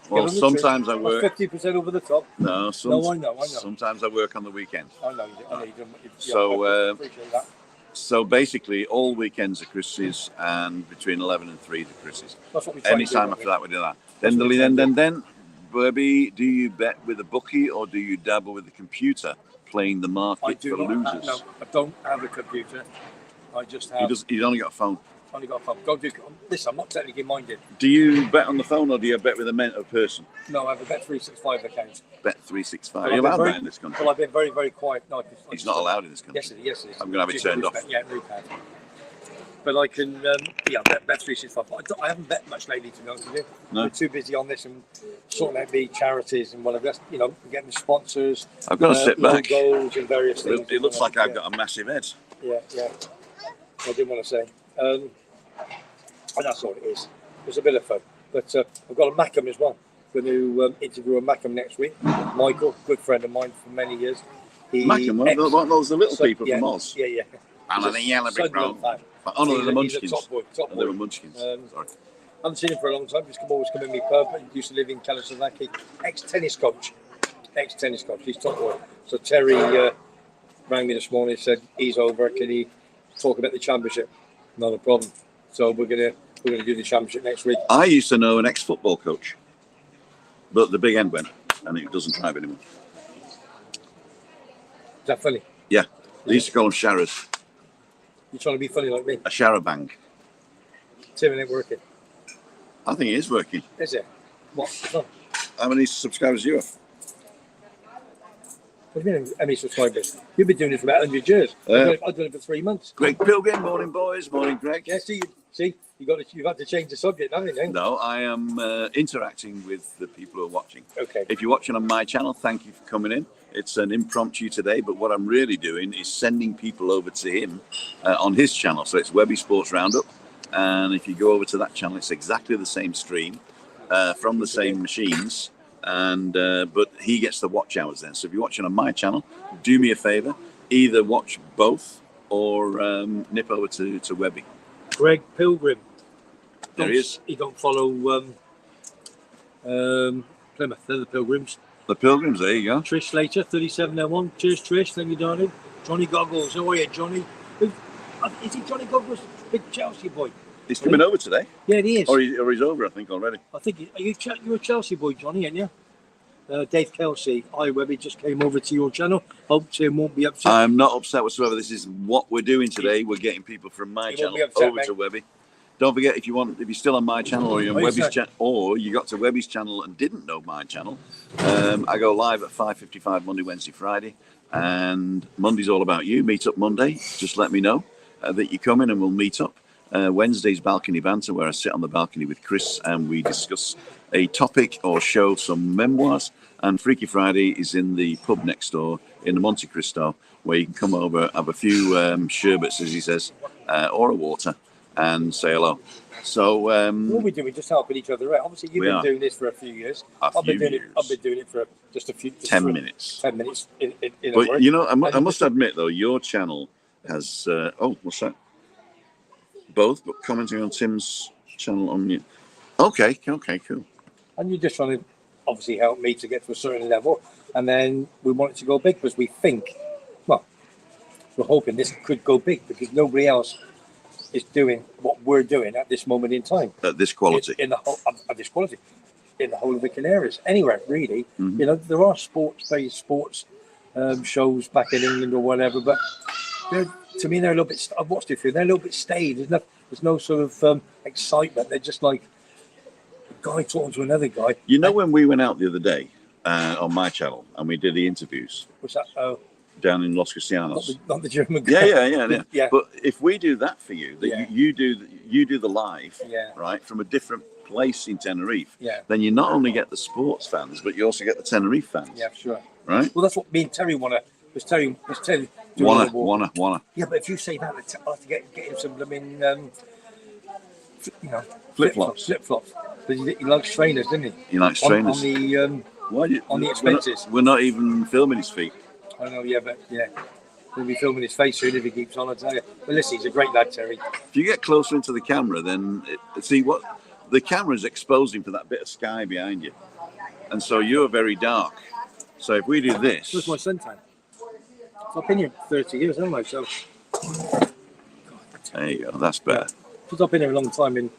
Well, sometimes I work 50% over the top. No, I know. Sometimes I work on the weekend. I know. So, I appreciate that. So basically, all weekends are Chris's, and between 11 and 3 is Chris's. That's what we try Anytime to do, after that, we do that. Then, Webby, do you bet with a bookie or do you dabble with the computer, playing the market for losers? No, I don't have a computer. I just have. He's only got a phone. Only got a phone. Go do this. I'm not technically minded. Do you bet on the phone or do you bet with a person? No, I have a Bet365 account. Bet365. You're allowed that in this country? Well, I've been very, very quiet. No, it's not allowed in this country. Yes, it is. I'm going to have it turned off. Yeah, new pad. But I can, Bet365. I haven't bet much lately, to be honest with you. No. We're too busy on this and sorting out the charities and whatever. Getting the sponsors. I've got to sit back. Logos and various things. It looks like I've got a massive head. Yeah. I didn't want to say. And that's all it is. It's a bit of fun. But I've got a Macam as well. Going to interview a Macam next week. Michael, good friend of mine for many years. Macam, what those the little people from Oz? Yeah. And the yellow brick road. Oh, no, the Munchkins. Top boy. They were Munchkins. Sorry. I haven't seen him for a long time. He's always come in my pub. He used to live in Kalasovaki. Ex-tennis coach. He's top boy. So Terry rang me this morning and said he's over. Can he talk about the championship? Not a problem. So we're gonna do the championship next week. I used to know an ex-football coach, but the big end went, and he doesn't drive anymore. Is that funny? Yeah, they used to call them Sharras. You're trying to be funny like me. A Sharabang. Tim, it ain't working. I think it is working. Is it? What? Oh. How many subscribers do you have? What do you mean, how many subscribers? You've been doing it for about 100 years. I've done it for 3 months. Greg Pilgrim, morning boys, morning Greg. Yeah, you've had to change the subject, haven't you? No, I am interacting with the people who are watching. Okay. If you're watching on my channel, thank you for coming in. It's an impromptu today, but what I'm really doing is sending people over to him on his channel. So it's Webby Sports Roundup. And if you go over to that channel, it's exactly the same stream from the same machines. And but he gets the watch hours then. So if you're watching on my channel, do me a favor, either watch both or nip over to Webby. Greg Pilgrim. There he is. You don't follow Plymouth. They're the Pilgrims. The Pilgrims, there you go. Trish Slater, 3701. Cheers, Trish. Thank you, darling. Johnny Goggles. How are you, Johnny? Is he Johnny Goggles? Big Chelsea boy. He's coming over today. Yeah, he is. Or he's over, I think, already. I think you're a Chelsea boy, Johnny, aren't you? Dave Kelsey. Hi, Webby. Just came over to your channel. Hope Tim won't be upset. I'm not upset whatsoever. This is what we're doing today. We're getting people from my channel over to Webby. Don't forget, if you're still on my channel or you're on Webby's channel, or you got to Webby's channel and didn't know my channel, I go live at 5:55 Monday, Wednesday, Friday, and Monday's all about you. Meet up Monday. Just let me know that you come in and we'll meet up. Wednesday's balcony banter, where I sit on the balcony with Chris and we discuss a topic or show some memoirs. And Freaky Friday is in the pub next door in the Monte Cristo, where you can come over, have a few sherbets, as he says, or a water, and say hello. So what we do, we just helping each other out. Obviously, you've been doing this for a few years. I've been doing it for just a few. 10 minutes. 10 minutes. But you know, I must admit though, your channel has. What's that? Both, but commenting on Tim's channel on you. Okay, cool. And you're just trying to obviously help me to get to a certain level, and then we want it to go big because we think, well, we're hoping this could go big because nobody else is doing what we're doing at this moment in time. At this quality. In the whole at this quality. In the whole of the Canaries. Anywhere, really. Mm-hmm. You know, there are sports-based sports shows back in England or whatever, but to me, they're a little bit. I've watched it. They're a little bit staid. There's no sort of excitement. They're just like a guy talking to another guy. You know, when we went out the other day on my channel and we did the interviews. What's that? Down in Los Cristianos. Not the German guy. Yeah. But if we do that for you, that you do the live, Yeah. right, from a different place in Tenerife, Yeah. then you not only get the sports fans, but you also get the Tenerife fans. Yeah, sure. Right? Well, that's what me and Terry wanna. Was Terry Wanna. Yeah, but if you say that, I'll have to get him some blooming, Flip-flops. Flip-flops. But he likes trainers, doesn't he? He likes trainers. On the expenses. We're not even filming his feet. I know, yeah, but yeah. We'll be filming his face soon if he keeps on, I tell you. But listen, he's a great lad, Terry. If you get closer into the camera, then see what the camera's exposing for that bit of sky behind you. And so you're very dark. So if we do this. Where's my suntan? I've been here 30 years, haven't I? So, there you go, that's better. because I've been here a long time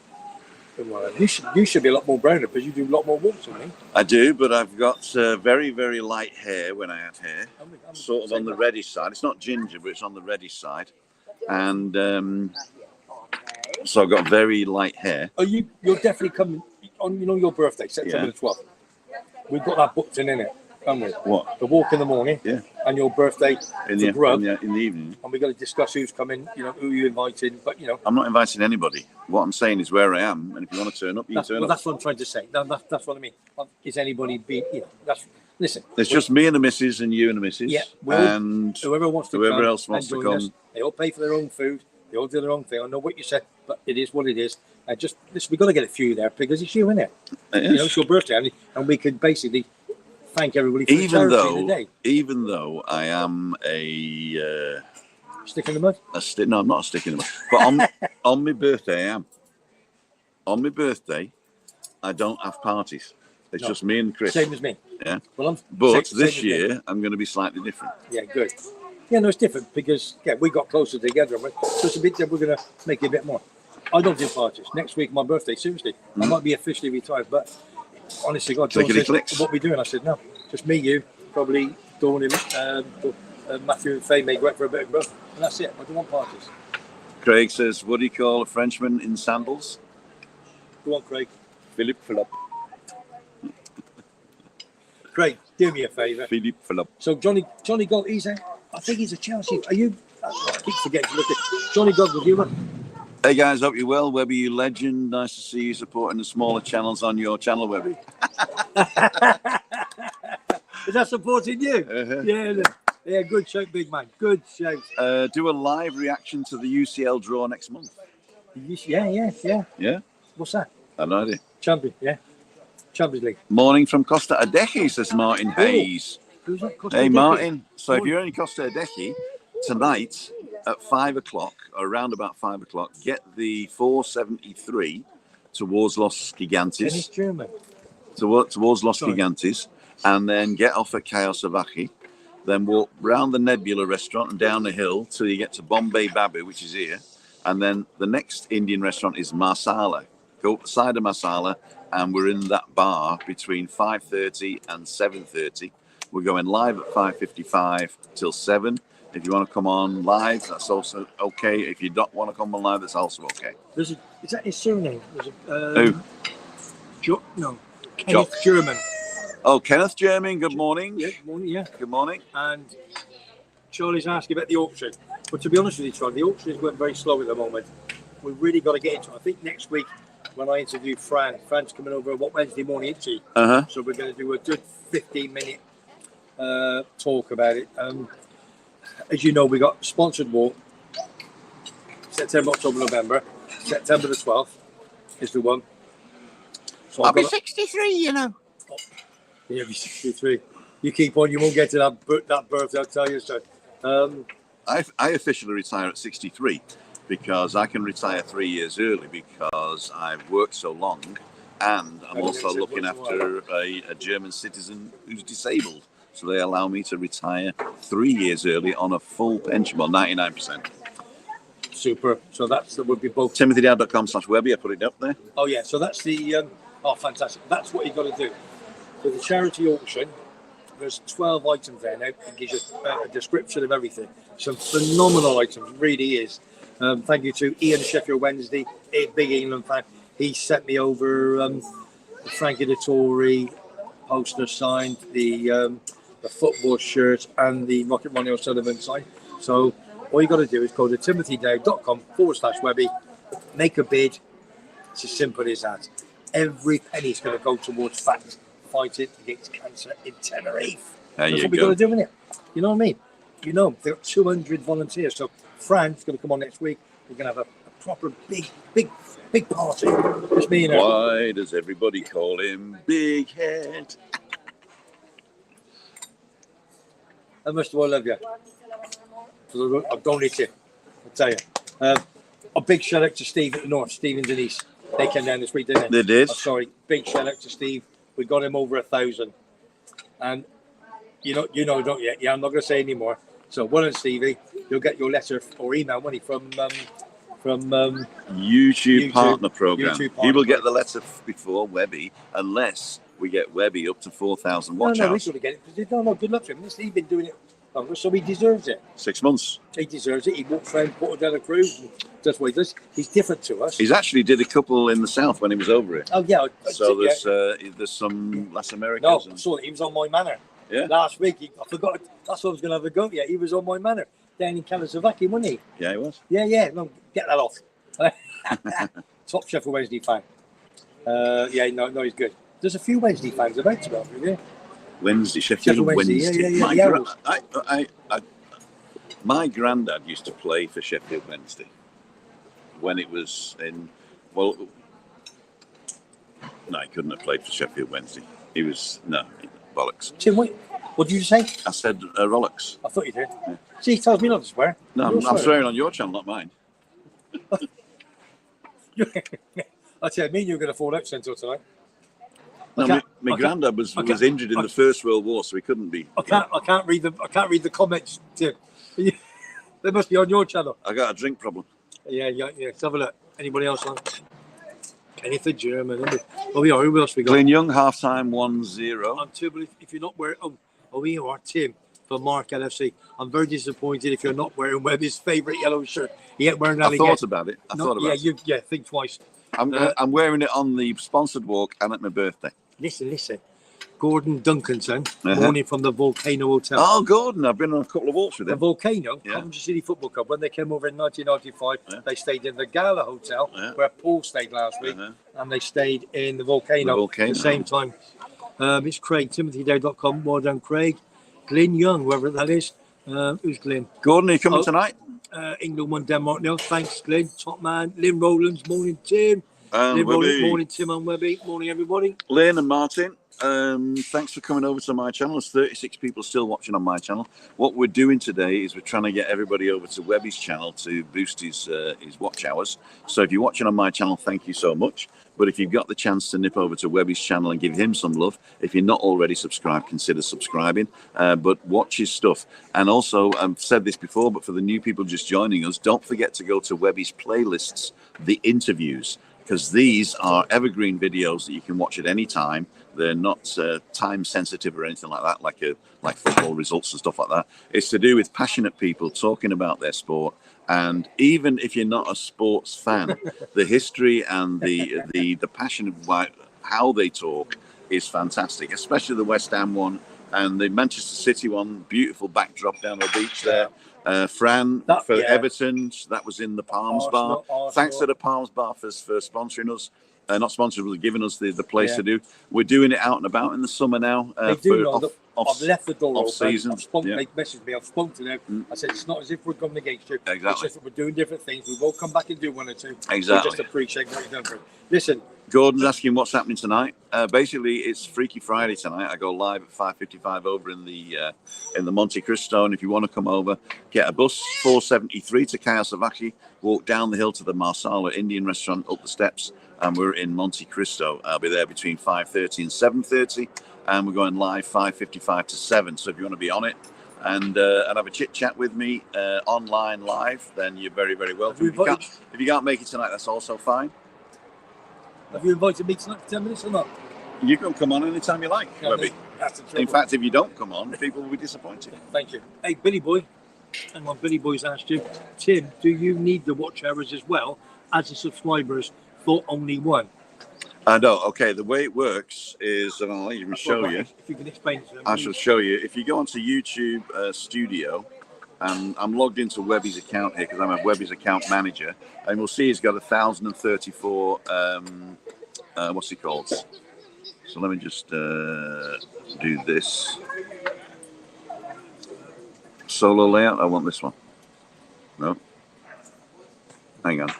you should be a lot more browner because you do a lot more walks than me. I do, but I've got very, very light hair when I had hair. I'm Sort of on the reddish side. It's not ginger, but it's on the reddish side. And so I've got very light hair. Oh, you're definitely coming on, your birthday, September the 12th. We've got that booked in it, haven't we? What? The walk in the morning. Yeah. And your birthday In for the grub. in the evening. And we've got to discuss who's coming, who you invited. But, I'm not inviting anybody. What I'm saying is where I am, and if you want to turn up, you can turn up. That's what I'm trying to say. That's what I mean. Is anybody listen. It's just me and the missus and you and the missus. Yeah. And whoever else wants to come. Us, they all pay for their own food. They all do their own thing. I know what you said, but it is what it is. And just listen, we've got to get a few there because it's you, isn't it? It's your birthday, and we could basically thank everybody for the day. Even though I am a stick in the mud. No, I'm not a stick in the mud. But on my birthday, I am. On my birthday, I don't have parties. It's just me and Chris. Same as me. Yeah. Well, this year, I'm going to be slightly different. Yeah, good. Yeah, no, it's different because we got closer together. So it's a bit. We're going to make it a bit more. I don't do parties. Next week, my birthday. Seriously, I might be officially retired, but honestly, God, John said, what are we doing? I said, no, just me, you, probably Dawn, Matthew and Faye may go out for a bit of growth, and that's it. I don't want parties. Craig says, what do you call a Frenchman in sandals? Go on, Craig. Philippe Philip. Craig, do me a favour. Philippe Philip. So Johnny Gold, I think he's a Chelsea. Are you? I keep forgetting to look at Johnny Gold with you. Hey guys, hope you're well. Webby, you legend. Nice to see you supporting the smaller channels on your channel, Webby. Is that supporting you? Uh-huh. Yeah, good shout, big man. Good shout. Do a live reaction to the UCL draw next month. Yeah. Yeah? What's that? I have no idea. Champions League. Morning from Costa Adeje, says Martin Hayes. Who's that? Hey, Martin. So if you're in Costa Adeje, tonight at 5 o'clock, or around about 5 o'clock, get the 473 towards Los Gigantes. Tennis German. Towards Los Gigantes, and then get off at Cayo Salvaje, then walk round the Nebula restaurant and down the hill till you get to Bombay Babu, which is here, and then the next Indian restaurant is Marsala. Go up the side of Marsala, and we're in that bar between 5:30 and 7:30. We're going live at 5:55 till 7. If you want to come on live, that's also okay. If you don't want to come on live, that's also okay. Is that his surname? Who? Kenneth German. Oh, Kenneth German, good morning. Yeah, good morning, yeah. Good morning. And Charlie's asking about the auction. But to be honest with you, Charlie, the auction is going very slow at the moment. We've really got to get into it. I think next week when I interview Fran's coming over Wednesday morning, isn't she? Uh-huh. So we're going to do a good 15-minute talk about it. As you know, we got sponsored walk, September, October, November. September the 12th is the one. So I'll be 63, you know. Yeah, you'll be 63. You keep on, you won't get to that birthday, I'll tell you. So, I officially retire at 63 because I can retire 3 years early because I've worked so long, and I'm also looking after a German citizen who's disabled. So they allow me to retire 3 years early on a full pension, well, 99%. Super. So that would be both. TimothyDowd.com/Webby. I put it up there. Oh yeah. So that's the. Oh, fantastic. That's what you've got to do. For the charity auction, there's 12 items there now. It gives you a description of everything. Some phenomenal items, really is. Thank you to Ian Sheffield Wednesday, a big England fan. He sent me over the Frankie Dettori poster signed, the football shirt, and the Rocket Ronnie O'Sullivan sign. So all you got to do is go to timothydow.com/Webby, make a bid. It's as simple as that. Every penny's going to go towards fighting against cancer in Tenerife. That's what we got to do, isn't it? You know what I mean? You know, there are 200 volunteers. So Fran's going to come on next week. We're going to have a proper big party. Just me and her. Why does everybody call him Big Head? How much do I love you? I've done it, I'll tell you. A big shout out to Steve at the North, Steve and Denise. They came down this week, didn't they? They did. Oh, sorry, big shout out to Steve. We got him over 1,000. And you know, don't you? Yeah, I'm not going to say any more. So, well done, Stevie. You'll get your letter or email money from YouTube Partner Program. You will get the Program. letter before Webby, unless we get Webby up to 4,000 No, watch we hours. should have get it. No, good luck to him. He's been doing it longer, so he deserves it. 6 months. He deserves it. He walks around Portobello Cruz. And that's what he does. He's different to us. He's actually did a couple in the south when he was over here. Oh yeah. So there's some Las Americas. No, and... so he was on my manor. Yeah. Last week, I forgot. That's what I was going to have a go at. He was on my manor down in Kalasovaki, wasn't he? Yeah, he was. Yeah. No, get that off. Top Sheffield Wednesday fan. No, he's good. There's a few Wednesday fans about, to be honest with you. Wednesday, Sheffield Wednesday. Yeah. My granddad used to play for Sheffield Wednesday when it was in. Well, no, he couldn't have played for Sheffield Wednesday. He was bollocks. Tim, what did you say? I said Rolex. I thought you did. Yeah. See, he tells me not to swear. No, I'm swearing on your channel, not mine. I tell you, me and you were going to fall out central tonight. No, my granddad was injured in the First World War, so he couldn't be. I can't read the comments, Tim. They must be on your channel. I got a drink problem. Yeah. Let's have a look. Anybody else on? Anything German? Oh, we are. Who else we got? Glenn Young, half-time 1-0. I'm terrible if you're not wearing. Oh, here you are, Tim from Mark LFC. I'm very disappointed if you're not wearing Webby's favourite yellow shirt. He ain't wearing that I again. thought about it. I thought about it. Think twice. I'm wearing it on the sponsored walk and at my birthday. Listen. Gordon Duncanson, morning from the Volcano Hotel. Oh, Gordon, I've been on a couple of walks with him. The Volcano, Coventry City Football Club, when they came over in 1995, they stayed in the Gala Hotel, where Paul stayed last week, and they stayed in the Volcano at the same time. It's Craig, timothydow.com. Well done, Craig. Glenn Young, whoever that is. Who's Glenn? Gordon, are you coming tonight? England won Denmark now. Thanks, Glenn. Top man. Lynn Rowlands, morning, Tim. Lynn Rowlands, morning, Tim and Webby. Morning, everybody. Lynn and Martin. Thanks for coming over to my channel. There's 36 people still watching on my channel. What we're doing today is we're trying to get everybody over to Webby's channel to boost his watch hours. So if you're watching on my channel, thank you so much. But if you've got the chance to nip over to Webby's channel and give him some love, if you're not already subscribed, consider subscribing. But watch his stuff. And also, I've said this before, but for the new people just joining us, don't forget to go to Webby's playlists, the interviews, because these are evergreen videos that you can watch at any time. They're not time sensitive or anything like that, like football results and stuff like that. It's to do with passionate people talking about their sport. And even if you're not a sports fan, the history and the passion of how they talk is fantastic, especially the West Ham one and the Manchester City one. Beautiful backdrop down the beach there. Fran for Everton, that was in the Palms Bar. Thanks to the Palms Bar for sponsoring us. Not sponsored, but giving us the place to do. We're doing it out and about in the summer now. I've left the door open. Season. They messaged me. I've spoken to them. I said it's not as if we're going against you. Exactly. It's just that we're doing different things. We will come back and do one or two. Exactly. We just appreciate what you've done for it. Listen. Gordon's asking what's happening tonight. Basically, it's Freaky Friday tonight. I go live at 5:55 over in the Monte Cristo, and if you want to come over, get a bus 473 to Kayasavaki, walk down the hill to the Marsala Indian restaurant, up the steps, and we're in Monte Cristo. I'll be there between 5:30 and 7:30, and we're going live 5:55 to 7. So if you want to be on it, and have a chit chat with me online live, then you're very, very welcome. If you can't make it tonight, that's also fine. Have you invited me tonight for 10 minutes or not? You can come on anytime you like, Webby. That's the trouble. In fact, if you don't come on, people will be disappointed. Thank you. Hey, Billy Boy. Hang on, Billy Boy's asked you, Tim, do you need the watch hours as well as the subscribers for only one? No, okay, the way it works is, and I'll even show you. If you can explain it to them. I shall show you. If you go onto YouTube Studio, and I'm logged into Webby's account here because I'm a Webby's account manager, and we'll see he's got 1,034, what's he called? So let me just do this. Solo layout, I want this one. No. Hang on.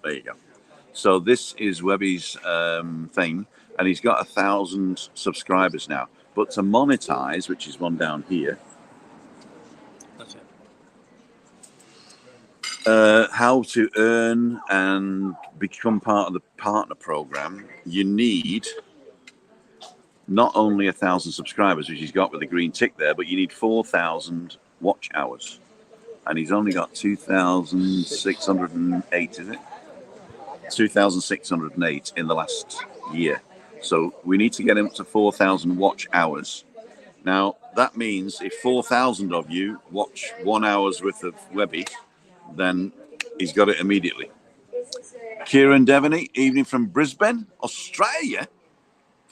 There you go. So this is Webby's thing, and he's got 1,000 subscribers now. But to monetize, which is one down here, that's it. How to earn and become part of the partner program, you need not only 1,000 subscribers, which he's got with the green tick there, but you need 4,000 watch hours. And he's only got 2,608, is it? 2,608 in the last year. So we need to get him to 4,000 watch hours. Now, that means if 4,000 of you watch 1 hour's worth of Webby, then he's got it immediately. Kieran Devaney, evening from Brisbane, Australia.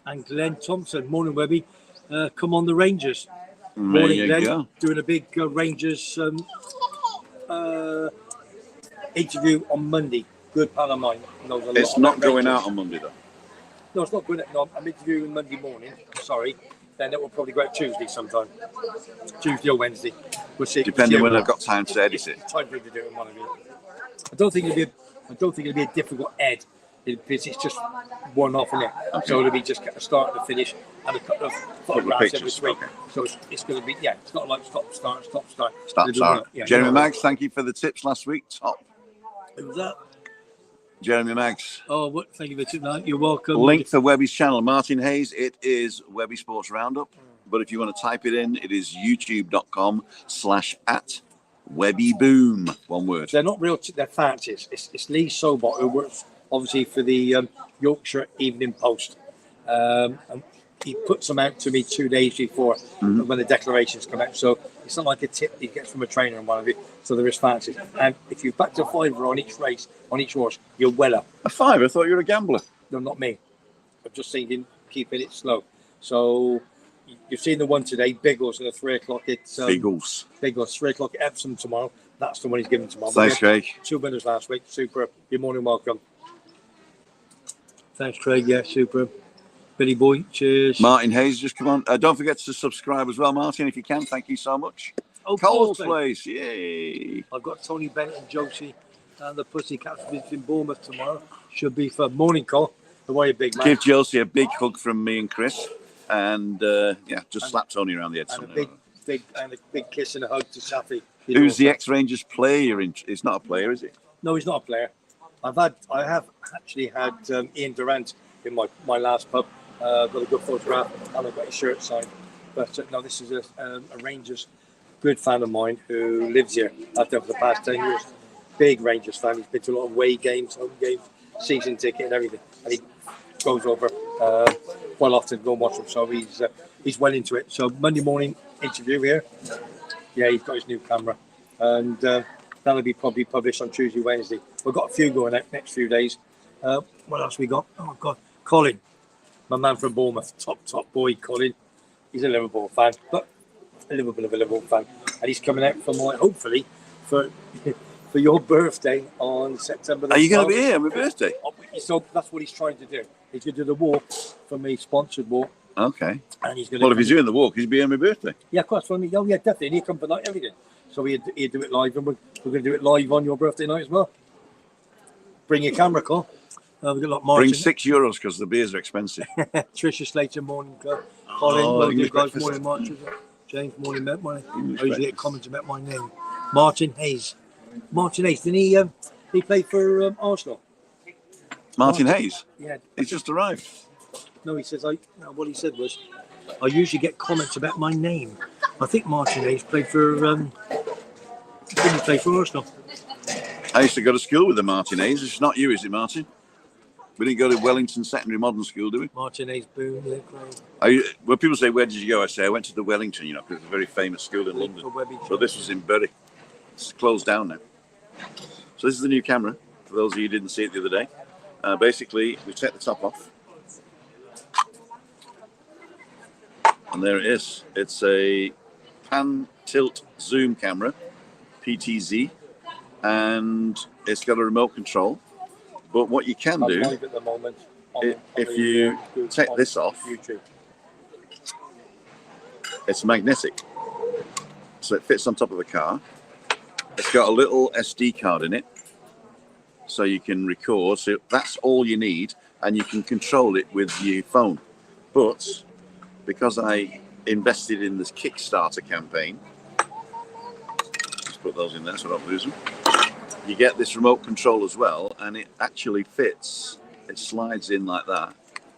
And Glenn Thompson, morning Webby. Come on the Rangers. Morning, Glenn. Go. Doing a big Rangers interview on Monday. Good pal of mine. It's not going out on Monday though. No, it's not going out. No, I'm interviewing Monday morning. Sorry. Then it will probably go out Tuesday sometime. Tuesday or Wednesday. We'll see. Depending when I've got time to edit it. Time for me to do it in one of you. I don't think it'll be a difficult ed. Because it's just one off in it. Okay. So it'll be just a start and a finish and a couple of photographs every week. Okay. So it's going to be, it's not like stop, start. Yeah, Jeremy Maggs, thank you for the tips last week. Top. Who was that? Jeremy Maggs. Oh, what? Thank you for tonight. You're welcome. Link to Webby's channel. Martin Hayes, it is Webby Sports Roundup. But if you want to type it in, it is youtube.com/@WebbyBoom. One word. They're not real, they're fancies. It's Lee Sobot who works obviously for the Yorkshire Evening Post. And he puts them out to me 2 days before when the declarations come out. So it's not like a tip he gets from a trainer and one of it. So there is fancies. And if you backed a £5 on each race, on each horse, you're well up. A £5? I thought you were a gambler. No, not me. I'm just thinking, keeping it slow. So you've seen the one today, Biggles, at 3 o'clock. It's Biggles, 3 o'clock at Epsom tomorrow. That's the one he's given tomorrow. Thanks, Craig. 2 winners last week. Super. You're more than welcome. Thanks, Craig. Yeah, super. Billy Boy, cheers. Martin Hayes, just come on. Don't forget to subscribe as well, Martin, if you can. Thank you so much. Oh, Cole's Place, yay. I've got Tony Bennett and Josie and the Pussycats in Bournemouth tomorrow. Should be for morning call. The way, big man. Give Josie a big hug from me and Chris. And, just slap Tony around the head. And a big kiss and a hug to Safi. Who's the ex-Rangers player? It's not a player, is it? No, he's not a player. I have actually had Ian Durant in my last pub. Got a good photograph and I've got his shirt signed. But no, this is a Rangers good fan of mine who lives here. I've done for the past 10 years. Big Rangers fan. He's been to a lot of away games, home games, season ticket and everything. And he goes over quite often to go and watch them. So he's well into it. So Monday morning interview here. Yeah, he's got his new camera. And that'll be probably published on Tuesday, Wednesday. We've got a few going out next few days. What else we got? Oh, God. Colin, my man from Bournemouth. Top boy, Colin. He's a Liverpool fan, but a little bit of a Liverpool fan. And he's coming out for hopefully, for your birthday on September the 12th. Are you going to be here on my birthday? So that's what he's trying to do. He's going to do the walk for me, sponsored walk. Okay. And he's going if he's doing the walk, he's be on my birthday. Yeah, of course. Oh, yeah, definitely. And he'll come for night, everything. So he'd do it live, and we're going to do it live on your birthday night as well. Bring your camera, Cole. We've got a lot more. Bring €6 because the beers are expensive. Tricia Slater, morning, Colin. Well, you guys, morning, March. James, morning, met my name. I usually get comments about my name. Martin Hayes. Didn't he play for Arsenal? Martin Hayes? Yeah. He's just arrived. No, he says, what he said was, I usually get comments about my name. I think Martin Hayes played for, didn't he play for Arsenal? I used to go to school with the Martin Hayes. It's not you, is it, Martin? We didn't go to Wellington Secondary Modern School, do we? Martin Hayes, boom, yeah, great. When people say, where did you go? I say, I went to the Wellington, because it's a very famous school in London. So this was in Bury. It's closed down now. So this is the new camera, for those of you who didn't see it the other day. Basically, we take the top off. And there it is. It's a pan tilt zoom camera, PTZ, and it's got a remote control. But what you can do, if you take this off, it's magnetic. So it fits on top of the car. It's got a little SD card in it, so you can record. So that's all you need, and you can control it with your phone. But because I invested in this Kickstarter campaign, just put those in there so I don't lose them. You get this remote control as well, and it actually fits. It slides in like that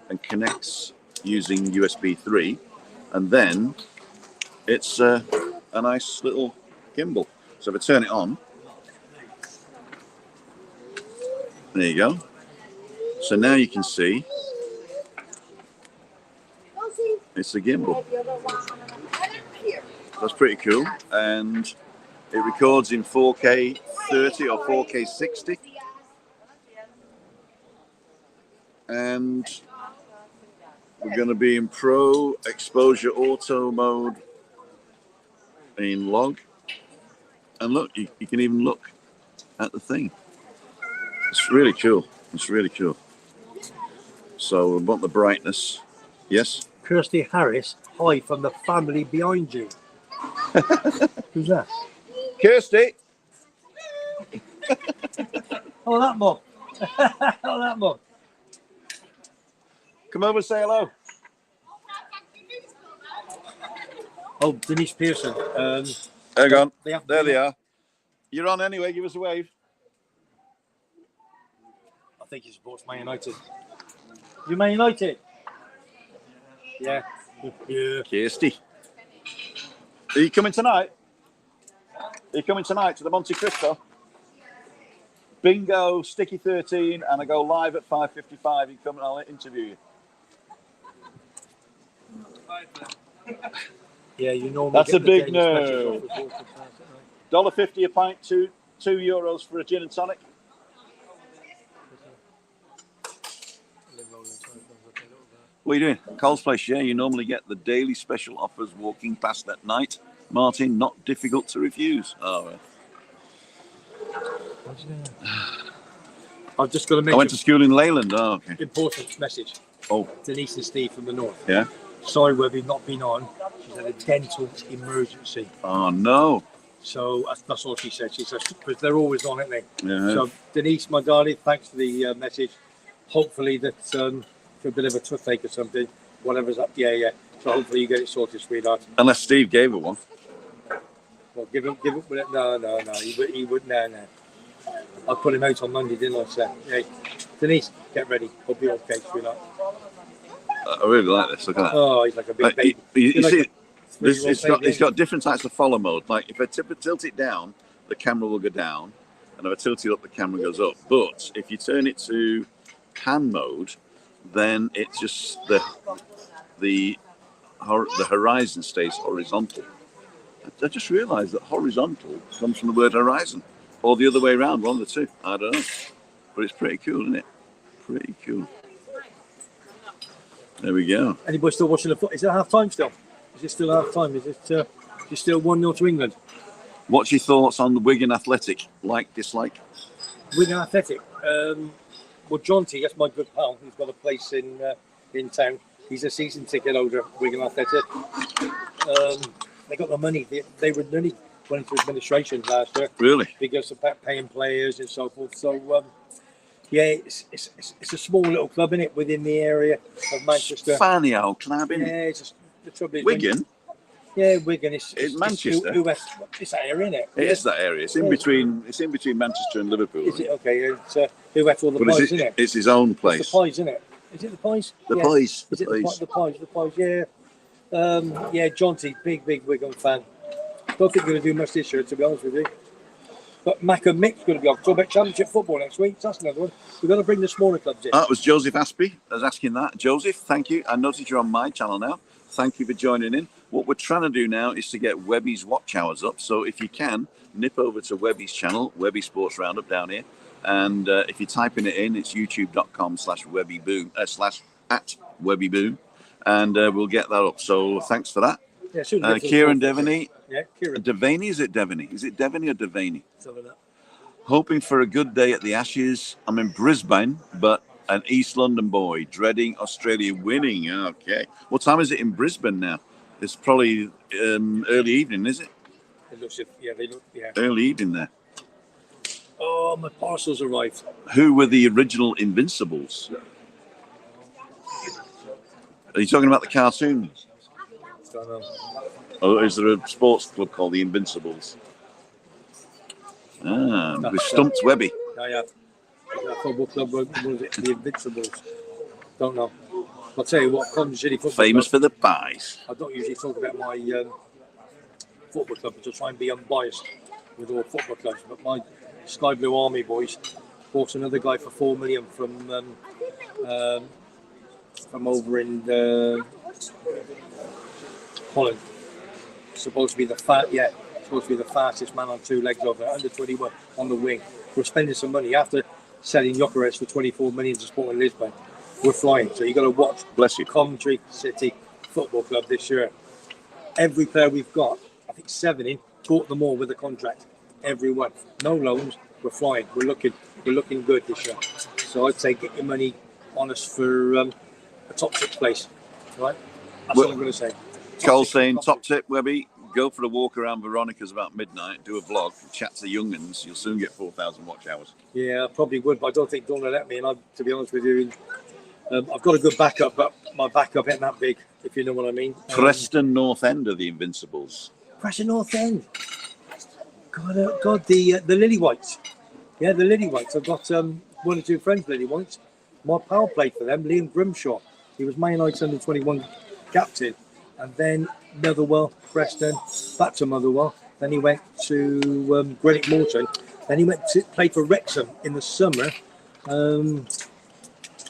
and connects using USB 3, and then it's a nice little gimbal. So if I turn it on, there you go. So now you can see it's a gimbal. That's pretty cool, and it records in 4K 30 or 4K 60, and we're going to be in Pro Exposure Auto mode in log, and look, you can even look at the thing. It's really cool. It's really cool. So we want the brightness. Yes? Kirsty Harris, hi from the family behind you. Who's that? Kirsty! Oh, that mum. Oh, that mum. Come over and say hello. Oh, Denise Pearson. Hang on. There they are. You're on anyway. Give us a wave. I think he supports Man United. You Man United? Yeah. Yeah. Kirsty. Are you coming tonight? Are you coming tonight to the Monte Cristo? Bingo, Sticky 13, and I go live at 5:55. You come and I'll interview you. Yeah, you know. That's a big no. $1.50 a pint, €2 for a gin and tonic. What are you doing? Coles Place, yeah. You normally get the daily special offers walking past at night. Martin, not difficult to refuse. Oh, well. I've just got to mention. I went to school in Leyland. Oh, okay. Important message. Oh. Denise and Steve from the north. Yeah. Sorry, Webby, not been on. She's had a dental emergency. Oh, no. So that's all she said. She said, because they're always on, aren't they? Yeah. So, Denise, my darling, thanks for the message. Hopefully that's for a bit of a toothache or something, whatever's up. Yeah. So hopefully you get it sorted, sweetheart. Unless Steve gave her one. Well, give him. No. He would. No. I put him out on Monday, didn't I? So, hey, Denise, get ready. Hope you're okay, sweetheart. I really like this. Look at that. Oh, he's like a big baby. You like see, it's got different types of follow mode. Like if I tilt it down, the camera will go down, and if I tilt it up, the camera goes up. But if you turn it to pan mode, then it's just the horizon stays horizontal. I just realised that horizontal comes from the word horizon, or the other way around, one of the two. I don't know, but it's pretty cool, isn't it? Pretty cool. There we go. Anybody still watching the foot? Is it half time still? Is it still half time? Is it still 1-0 to England? What's your thoughts on the Wigan Athletic? Like, dislike? Wigan Athletic. Well, John T, that's my good pal. He's got a place in town. He's a season ticket holder at Wigan Athletic. They got the money. They were nearly went into administration last year. Really? Because of paying players and so forth. So, yeah, it's a small little club, isn't it, within the area of Manchester. Funny old club, isn't it? Yeah, it's just, the trouble is Wigan? Wigan. It's Manchester. It's that area, isn't it? It is that area. It's in between. It's in between Manchester and Liverpool. Is it okay? It's who left all the pies, isn't it? It's his own place. It's the pies, isn't it? Is it the pies? The pies. Is it the pies? The pies, yeah. Yeah, Jonty, big Wigan fan. Don't think we're going to do much this year, to be honest with you. But Mac and Mick's going to be on. Talk about Championship football next week. That's another one. We're going to bring the smaller clubs in. That was Joseph Aspie. I was asking that. Joseph, thank you. I noticed you're on my channel now. Thank you for joining in. What we're trying to do now is to get Webby's watch hours up. So if you can, nip over to Webby's channel, Webby Sports Roundup down here. And if you're typing it in, it's youtube.com/WebbyBoom, /@WebbyBoom. And we'll get that up. So thanks for that. Yeah, soon. Kieran Devaney. Yeah, Kieran. Devaney, is it Devaney? Is it Devaney or Devaney? Something like that. Hoping for a good day at the Ashes. I'm in Brisbane, but an East London boy, dreading Australia winning. Okay. What time is it in Brisbane now? It's probably early evening, is it? It looks, yeah, they look, yeah. Early evening there. Oh, my parcel's arrived. Who were the original Invincibles? Are you talking about the cartoons? Don't know. Or is there a sports club called the Invincibles? We've stumped Webby. I have. That football club, what was it? The Invincibles. Don't know. I'll tell you what, Coventry City Football Famous Club, for the pies. I don't usually talk about my football club, but I try and be unbiased with all football clubs. But my Sky Blue Army boys bought another guy for $4 million from over in Holland. Supposed to be the fastest man on two legs over under 21 on the wing. We're spending some money after selling Jokeres for 24 million to Sporting Lisbon. We're flying, so you got to watch. Bless you. Coventry City Football Club this year. Every player we've got, I think 7 in, bought them all with a contract. Everyone, no loans. We're flying. We're looking good this year. So I'd say get your money on us for a top 6 place, right? That's what I'm going to say. Cole's saying top tip, Webby. Go for a walk around Veronica's about midnight, do a vlog, chat to the young'uns. You'll soon get 4,000 watch hours. Yeah, I probably would, but I don't think Dawn will let me. And to be honest with you, I've got a good backup, but my backup ain't that big, if you know what I mean. Preston North End are the Invincibles. Preston North End. God, the Lily Whites. Yeah, the Lily Whites. I've got 1 or 2 friends, Lily Whites. My pal played for them, Liam Grimshaw. He was Man United's under 21 captain. And then Motherwell, Preston, back to Motherwell. Then he went to Greenwich Morton. Then he went to play for Wrexham in the summer,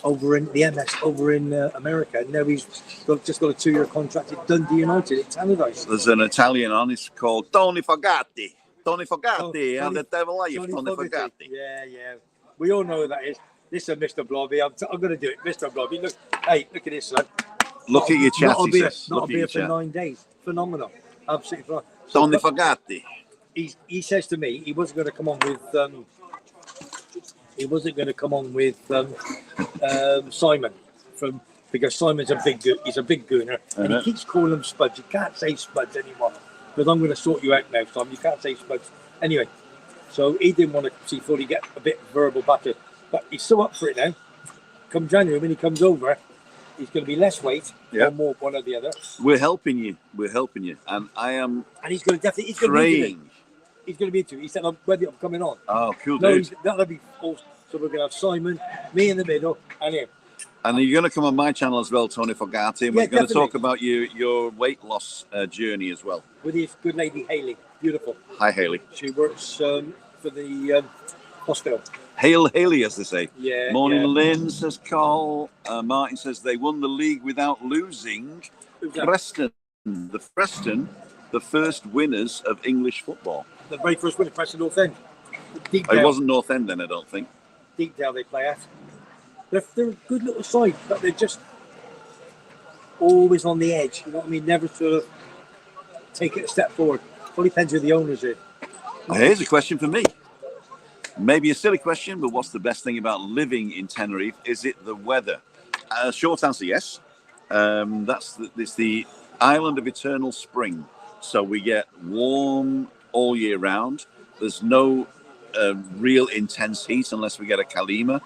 over in the MS, over in America. And now he's just got a 2-year contract at Dundee United. It's Tannadice. There's an Italian on. It's called Tony Fogatti. Tony Fogatti. And the devil are you, Tony Fogatti? Yeah. We all know who that is. Listen, Mr. Blobby, I'm going to do it. Mr. Blobby, look at this, son. Look at your chat, he says. That'll be here for 9 days. Phenomenal. Absolutely phenomenal. Tony Fogatti. He says to me he wasn't going to come on with Simon because Simon's a big gooner and he keeps calling him Spuds. You can't say Spuds anymore because I'm going to sort you out now, Tom. You can't say Spuds anyway. So he didn't want to see Foley get a bit verbal battle, but he's so up for it now. Come January when he comes over, he's going to be less weight or more, one or the other. We're helping you, and I am. And he's going to definitely. He's going to be into it. He's going to be into it. He said, "I'm ready. I'm coming on." Oh, cool, no, dude. That'll be awesome. So we're going to have Simon, me in the middle, and him. And you're going to come on my channel as well, Tony Fogatti. And we're going to talk about your weight loss journey as well. With his good lady Hayley, beautiful. Hi, Hayley. She works for the hospital. Hail Haley, as they say. Yeah. Morning, Lynn, says Carl. Martin says they won the league without losing. Preston, the first winners of English football. The very first winner, Preston North End. It wasn't North End then, I don't think. Deepdale they play at. They're a good little side, but they're just always on the edge. You know what I mean? Never sort of take it a step forward. All depends who the owners is. Here's a question for me. Maybe a silly question, but what's the best thing about living in Tenerife? Is it the weather? Short answer, yes. It's the island of eternal spring. So we get warm all year round. There's no real intense heat unless we get a Kalima.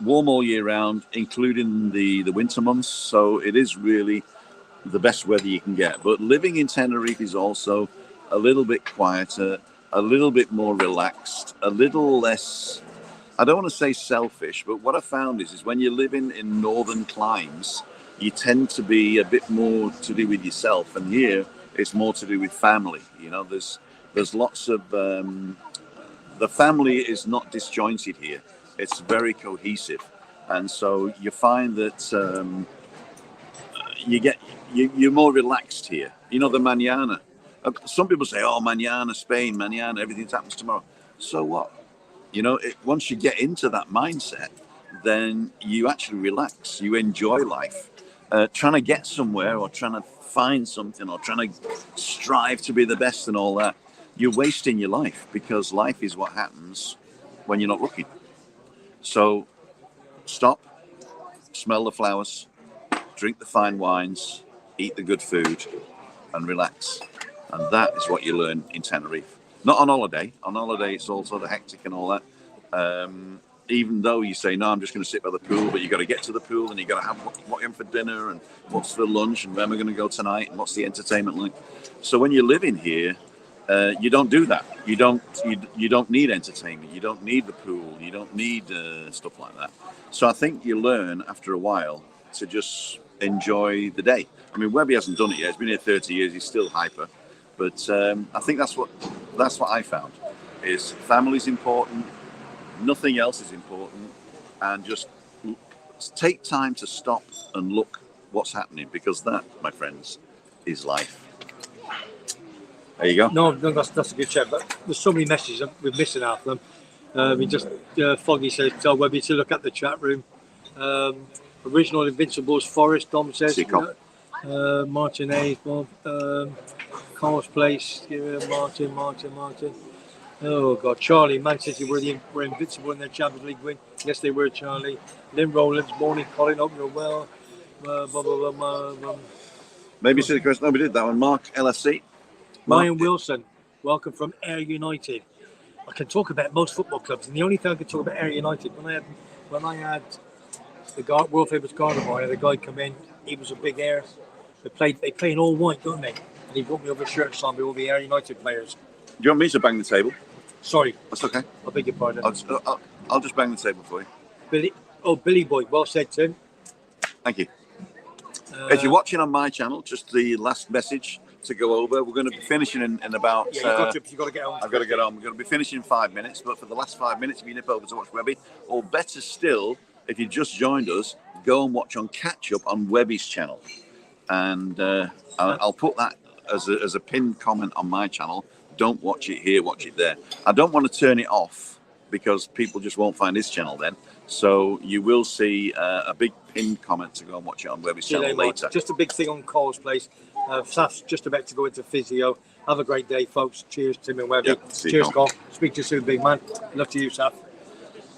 Warm all year round, including the winter months. So it is really the best weather you can get. But living in Tenerife is also a little bit quieter, a little bit more relaxed, a little less, I don't want to say selfish, but what I found is when you're living in northern climes, you tend to be a bit more to do with yourself, and here it's more to do with family. You know, there's lots of the family is not disjointed here. It's very cohesive, and so you find that you're more relaxed here. You know, the mañana. Some people say, "Oh, mañana, Spain, mañana, everything happens tomorrow." So what? You know, once you get into that mindset, then you actually relax. You enjoy life. Trying to get somewhere, or trying to find something, or trying to strive to be the best and all that, you're wasting your life, because life is what happens when you're not looking. So stop, smell the flowers, drink the fine wines, eat the good food, and relax. And that is what you learn in Tenerife. Not on holiday. On holiday, it's all sort of hectic and all that. Even though you say, no, I'm just going to sit by the pool, but you got to get to the pool, and you got to have what in for dinner, and what's for lunch, and where am I going to go tonight, and what's the entertainment like. So when you're living here, you don't do that. You don't need entertainment. You don't need the pool. You don't need stuff like that. So I think you learn after a while to just enjoy the day. I mean, Webby hasn't done it yet. He's been here 30 years. He's still hyper. But I think that's what I found, is family's important. Nothing else is important. And just take time to stop and look what's happening, because that, my friends, is life. There you go. No, that's a good chat. But there's so many messages, we're missing out of them. Foggy says, tell Webby to look at the chat room. Original Invincibles, Forest, Dom says. Martin A. Bob. Carl's Place, Martin. Oh, God. Charlie, Man City were invincible in their Champions League win. Yes, they were, Charlie. Lynn Rowlands, morning, Colin, hope you're well. Maybe see the question. No, we did that one. Mark, LFC. Ryan Wilson, welcome from Ayr United. I can talk about most football clubs, and the only thing I can talk about Ayr United, when I had the world famous Garden Boy, the guy come in, he was a big Ayr. They play in all white, don't they? And he brought me over a shirt signed by all the Ayr United players. Do you want me to bang the table? Sorry. That's okay. I beg your pardon. I'll just bang the table for you. Billy Boy, well said, Tim. Thank you. If you're watching on my channel, just the last message to go over. We're going to be finishing in about... Yeah, you've got to get on. I've got to get on. We're going to be finishing in 5 minutes, but for the last 5 minutes, if you nip over to watch Webby, or better still, if you just joined us, go and watch on catch up on Webby's channel. And I'll put that as a pinned comment on my channel. Don't watch it here, watch it there. I don't want to turn it off, because people just won't find his channel then. So you will see a big pinned comment to go and watch it on Webby's channel later. Just a big thing on Cole's Place. Saf's just about to go into physio. Have a great day, folks. Cheers, Tim and Webby. Yep, cheers, Cole. Speak to you soon, big man. Love to you, Saf.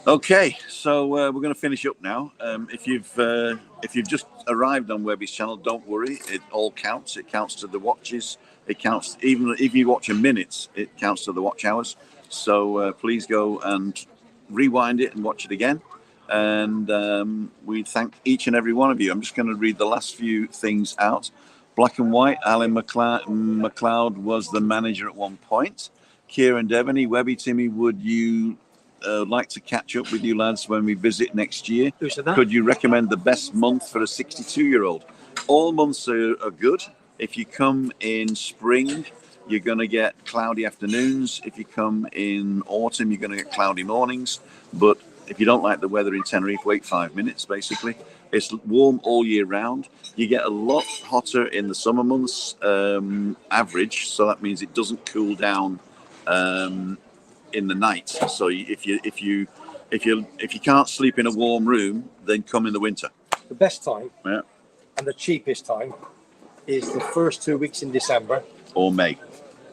Okay, so we're going to finish up now. If you've just arrived on Webby's channel, don't worry. It all counts. It counts to the watches. It counts, even if you watch in minutes, it counts to the watch hours. So please go and rewind it and watch it again. And we thank each and every one of you. I'm just going to read the last few things out. Black and White, Alan McLeod was the manager at one point. Kieran Devaney, Webby, Timmy, would you like to catch up with you lads when we visit next year? Who said that? Could you recommend the best month for a 62-year-old? All months are good. If you come in spring, you're going to get cloudy afternoons. If you come in autumn, you're going to get cloudy mornings. But if you don't like the weather in Tenerife, wait 5 minutes, basically. It's warm all year round. You get a lot hotter in the summer months, average. So that means it doesn't cool down in the night. So if you can't sleep in a warm room, then come in the winter. The best time, and the cheapest time, is the first 2 weeks in December or May.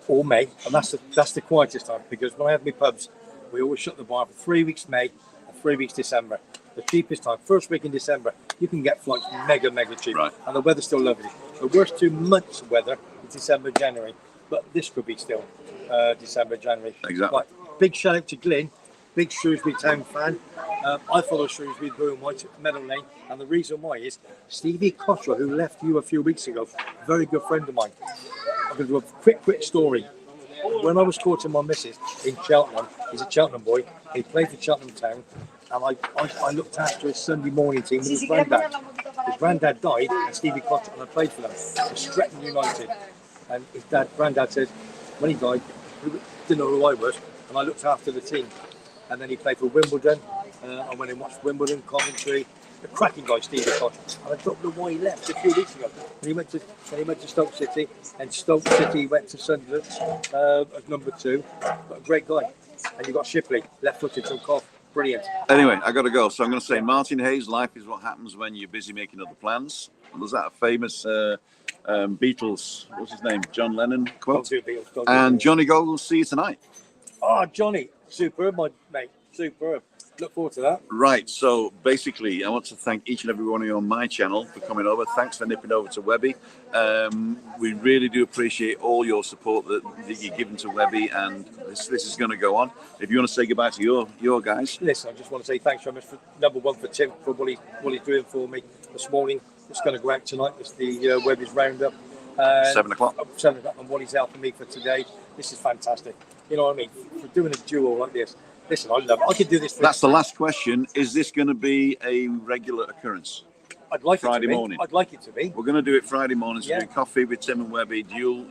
And that's the quietest time, because when I have my pubs, we always shut the bar for 3 weeks May and 3 weeks December. The cheapest time, first week in December, you can get flights mega cheap, right. And the weather's still lovely. The worst 2 months of weather is December, January, but this could be still December, January. Exactly. Right. Big shout out to Glyn, big Shrewsbury Town fan. I follow Shrewsbury, Blue and White, Meadow Lane, and the reason why is Stevie Cottrell, who left you a few weeks ago, very good friend of mine. I'm going to do a quick story. When I was courting my missus in Cheltenham, he's a Cheltenham boy, he played for Cheltenham Town, and I looked after his Sunday morning team with his granddad. His granddad died, and Stevie Cotton and I played for them. It was Stretton United. And his granddad said, when he died, he didn't know who I was, and I looked after the team. And then he played for Wimbledon. I went and watched Wimbledon, Coventry. A cracking guy, Stevie Cotton. And I don't know why he left a few weeks ago. And he went to Stoke City, and Stoke City went to Sunderland as number 2. But a great guy. And you got Shipley, left-footed from Cough. Brilliant. Anyway, I got to go. So I'm going to say Martin Hayes, life is what happens when you're busy making other plans. Was that a famous Beatles, what's his name, John Lennon quote? And Johnny Gold will see you tonight. Oh, Johnny, superb, my mate, superb. Look forward to that. Right, so basically, I want to thank each and every one of you on my channel for coming over. Thanks for nipping over to Webby. We really do appreciate all your support that you're giving to Webby, and this is going to go on. If you want to say goodbye to your guys. Listen, I just want to say thanks very much for number 1 for Tim for what he's doing for me this morning. It's going to go out tonight. It's the Webby's Roundup. 7 o'clock. 7 o'clock, and what he's helping me for today. This is fantastic. You know what I mean? For doing a duo like this. Listen, I love it. I could do this. That's the last question. Is this going to be a regular occurrence? I'd like Friday it to be. morning. I'd like it to be. We're going to do it Friday morning. So Yeah. do coffee with Tim and Webby. Dual.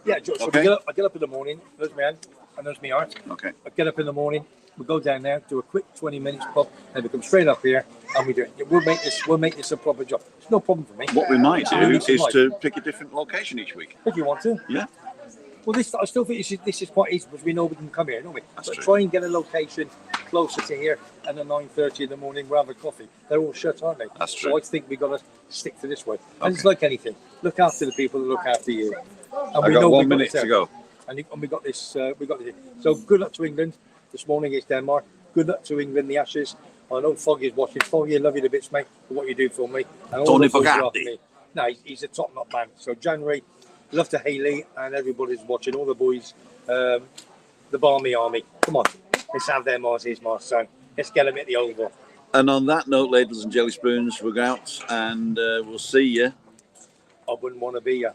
Yeah, so Okay. I get up in the morning. There's my hand and there's my heart. Okay. I get up in the morning. We go down there, do a quick 20 minutes pop, and we come straight up here and we do it. We'll make this a proper job. It's no problem for me. What we might do It's is life. to pick a different location each week. If you want to. Yeah. Well, I still think this is quite easy because we know we can come here, don't we? That's But true. try and get a location closer to here, and at 9:30 in the morning we'll have a coffee. They're all shut, aren't they? That's So true. I think we've got to stick to this way. And Okay. it's like anything. Look after the people that look after you. And I got 1 minute to go. And we got this. We got this. So good luck to England. This morning it's Denmark. Good luck to England, the Ashes. I know Foggy's watching. Foggy, I love you to bits, mate, for what you do for me. And all Tony the boys are Fogarty. after me. No, he's a top-notch man. So January, love to Haley, and everybody's watching. All the boys, the Barmy Army. Come on, let's have them Aussies, my son. Let's get them at the Oval. And on that note, ladies and jelly spoons, we'll go out and we'll see you. I wouldn't want to be here.